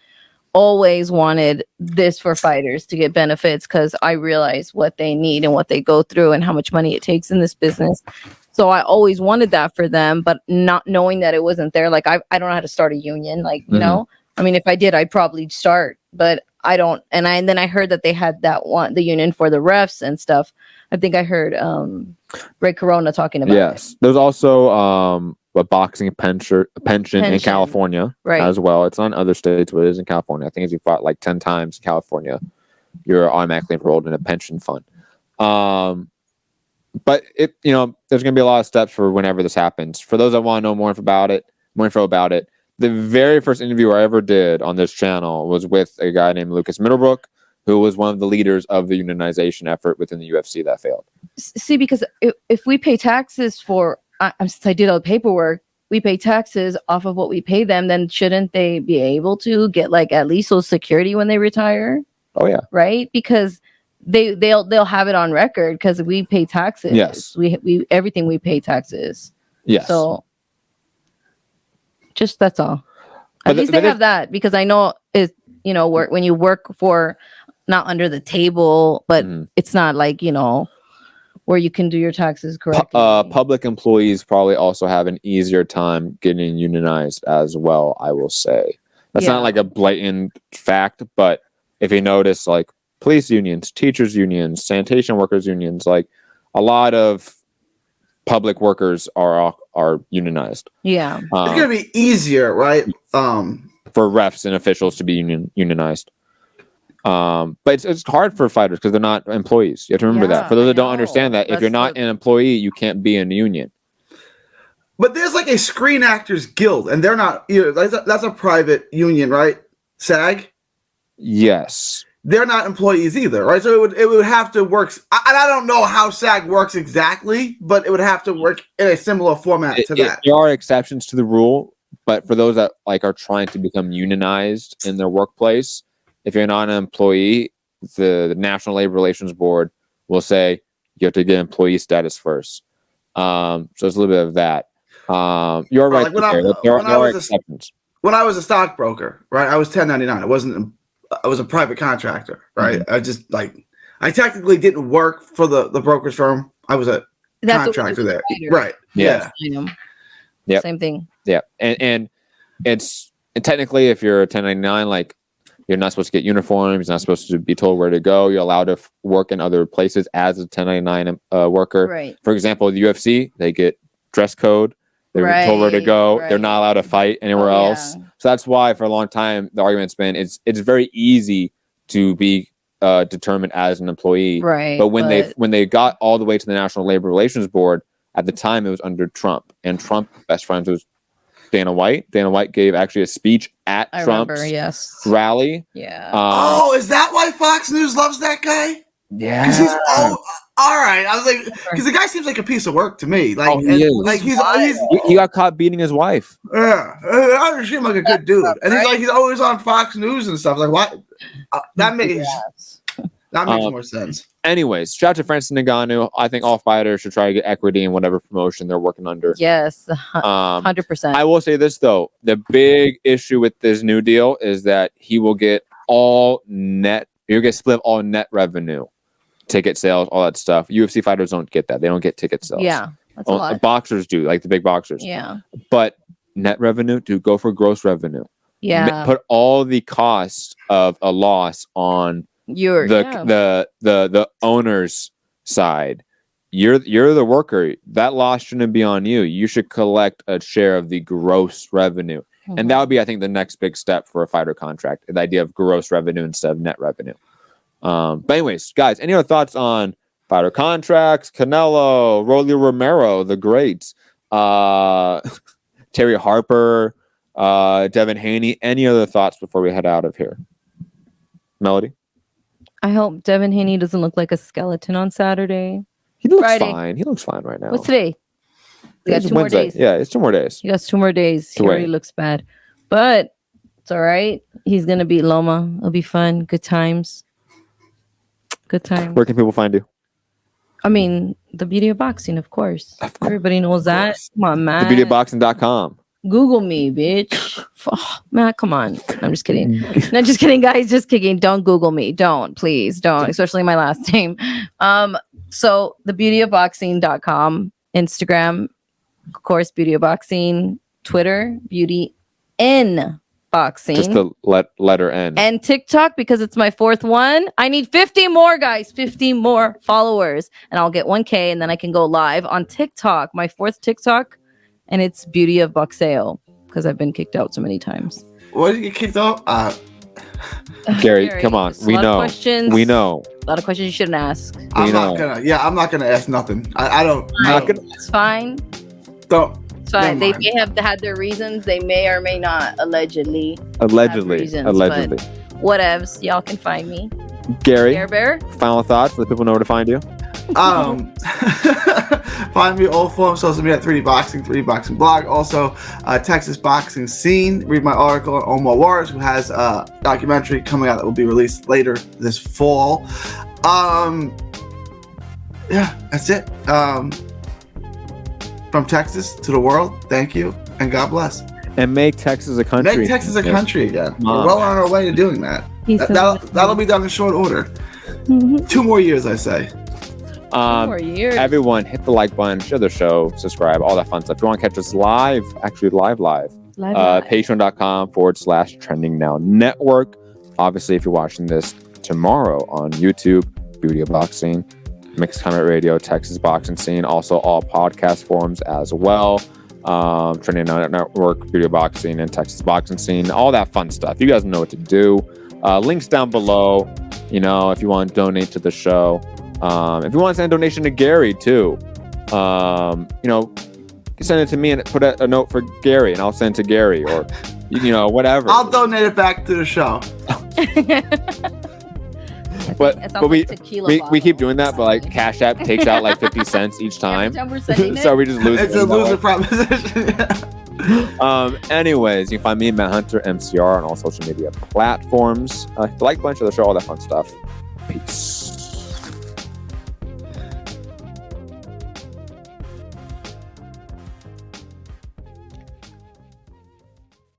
Always wanted this for fighters to get benefits because I realize what they need and what they go through and how much money it takes in this business. So I always wanted that for them, but not knowing that it wasn't there. Like I don't know how to start a union. Like, I mean, if I did, I'd probably start, but I don't. And then I heard that they had the union for the refs and stuff. I think I heard Ray Corona talking about it. Yes. There's also a boxing pension in California as well. It's not in other states, but it is in California. I think if you fought like 10 times in California, you're automatically enrolled in a pension fund. But there's going to be a lot of steps for whenever this happens. For those that want to know more info about it, the very first interview I ever did on this channel was with a guy named Lucas Middlebrook, who was one of the leaders of the unionization effort within the UFC that failed. See, because if we pay taxes since I did all the paperwork, we pay taxes off of what we pay them, then shouldn't they be able to get like at least Social Security when they retire? Oh yeah. Right? Because they'll have it on record because we pay taxes. Yes. We everything we pay taxes. Yes. So just that's all. At least they have that, because I know it's when you work for not under the table, but it's not like where you can do your taxes correctly. Public employees probably also have an easier time getting unionized as well, I will say. That's not like a blatant fact, but if you notice, like police unions, teachers unions, sanitation workers unions, like a lot of public workers are unionized. Yeah. It's going to be easier, right? For refs and officials to be unionized. But it's hard for fighters because they're not employees. You have to remember that. For those that don't understand that, if you're not an employee, you can't be in a union. But there's like a Screen Actors Guild, and they're not. That's a private union, right? SAG. Yes. They're not employees either, right? So it would have to work. I don't know how SAG works exactly, but it would have to work in a similar format to that. There are exceptions to the rule, but for those that like are trying to become unionized in their workplace, if you're not an employee, the National Labor Relations Board will say you have to get employee status first. So it's a little bit of that. You're right. Like there are exceptions. When I was a stockbroker, right, I was 1099. I was a private contractor, right? Mm-hmm. I just I technically didn't work for the brokerage firm. I was a contractor there, right? Yeah. Yeah. Same thing. Yeah, and technically, if you're a 1099, like you're not supposed to get uniforms, you're not supposed to be told where to go. You're allowed to work in other places as a 1099 worker. Right. For example, the UFC, they get dress code. They're told where to go. Right. They're not allowed to fight anywhere else. Yeah. So that's why for a long time the argument's been it's very easy to be determined as an employee. Right. But when they got all the way to the National Labor Relations Board, at the time it was under Trump, and Trump best friends was Dana White. Dana White gave actually a speech at Trump's rally. Yeah. Is that why Fox News loves that guy? Yeah. Because he's all right. I was like, because the guy seems like a piece of work to me. Like, he got caught beating his wife. Yeah, I don't seem like a good dude, and he's always on Fox News and stuff. Like, what? That makes more sense. Anyways, shout out to Francis Ngannou. I think all fighters should try to get equity in whatever promotion they're working under. Yes, 100%. I will say this though: the big issue with this new deal is that he will get all net. You'll get split all net revenue. Ticket sales, all that stuff. UFC fighters don't get that. They don't get ticket sales. Yeah, that's a lot. Boxers do, like the big boxers. Yeah. But net revenue, go for gross revenue. Yeah. Put all the costs of a loss on the owner's side. You're the worker. That loss shouldn't be on you. You should collect a share of the gross revenue. Mm-hmm. And that would be, I think, the next big step for a fighter contract. The idea of gross revenue instead of net revenue. But anyways, guys, any other thoughts on fighter contracts? Canelo, Rolly Romero, the greats, Terry Harper, Devin Haney. Any other thoughts before we head out of here? Melody? I hope Devin Haney doesn't look like a skeleton on Saturday. He looks fine. He looks fine right now. What's today? We got 2 more days. Yeah, it's 2 more days. He got 2 more days. He already looks bad. But it's all right. He's going to beat Loma. It'll be fun. Good times. Good time. Where can people find you? I mean, the beauty of boxing, of course. Everybody knows that. Come on, man. TheBeautyofBoxing.com. Google me, bitch. Oh, man, come on. I'm just kidding. No, just kidding, guys. Just kidding. Don't Google me. Don't. Please don't. Especially my last name. So TheBeautyofBoxing.com. Instagram, of course, Beauty of Boxing. Twitter, Beauty in Boxing. Just the letter N. And TikTok, because it's my 4th one. I need 50 more, guys. 50 more followers. And I'll get 1K, and then I can go live on TikTok. My 4th TikTok. And it's Beauty of Boxeo, because I've been kicked out so many times. What did you get kicked out? Gary, come on. We know. We know. A lot of questions you shouldn't ask. I'm not gonna ask nothing. I don't. It's fine. Don't. It's fine. They may have had their reasons. They may or may not allegedly. Allegedly. Whatevs. Y'all can find me. Gary. Bear. Final thoughts. Let people know where to find you. Find me all forms social media at 3D Boxing, 3D Boxing blog. Also, Texas Boxing Scene. Read my article on Omar Juarez, who has a documentary coming out that will be released later this fall. Yeah, that's it. From Texas to the world, thank you, and God bless. And make Texas a country. Make Texas a country again. We're well on our way to doing that. That'll be done in short order. Mm-hmm. 2 more years, I say. 2 more years. Everyone, hit the like button, share the show, subscribe, all that fun stuff. If you want to catch us live, patreon.com/Trending Now Network. Obviously, if you're watching this tomorrow on YouTube, Beauty of Boxing, Mixed Comment Radio, Texas Boxing Scene, also all podcast forums as well. Trending Now Network, Beauty of Boxing, and Texas Boxing Scene, all that fun stuff. You guys know what to do. Links down below. You know, if you want to donate to the show. If you want to send a donation to Gary too, you know, send it to me and put a note for Gary, and I'll send it to Gary, or whatever. I'll donate it back to the show. But we keep doing that, but like Cash App takes out like 50 cents each time. So we just lose it. It's a loser proposition. Anyways, you can find me, Matt Hunter, MCR, on all social media platforms. Like, bunch of the show, all that fun stuff. Peace.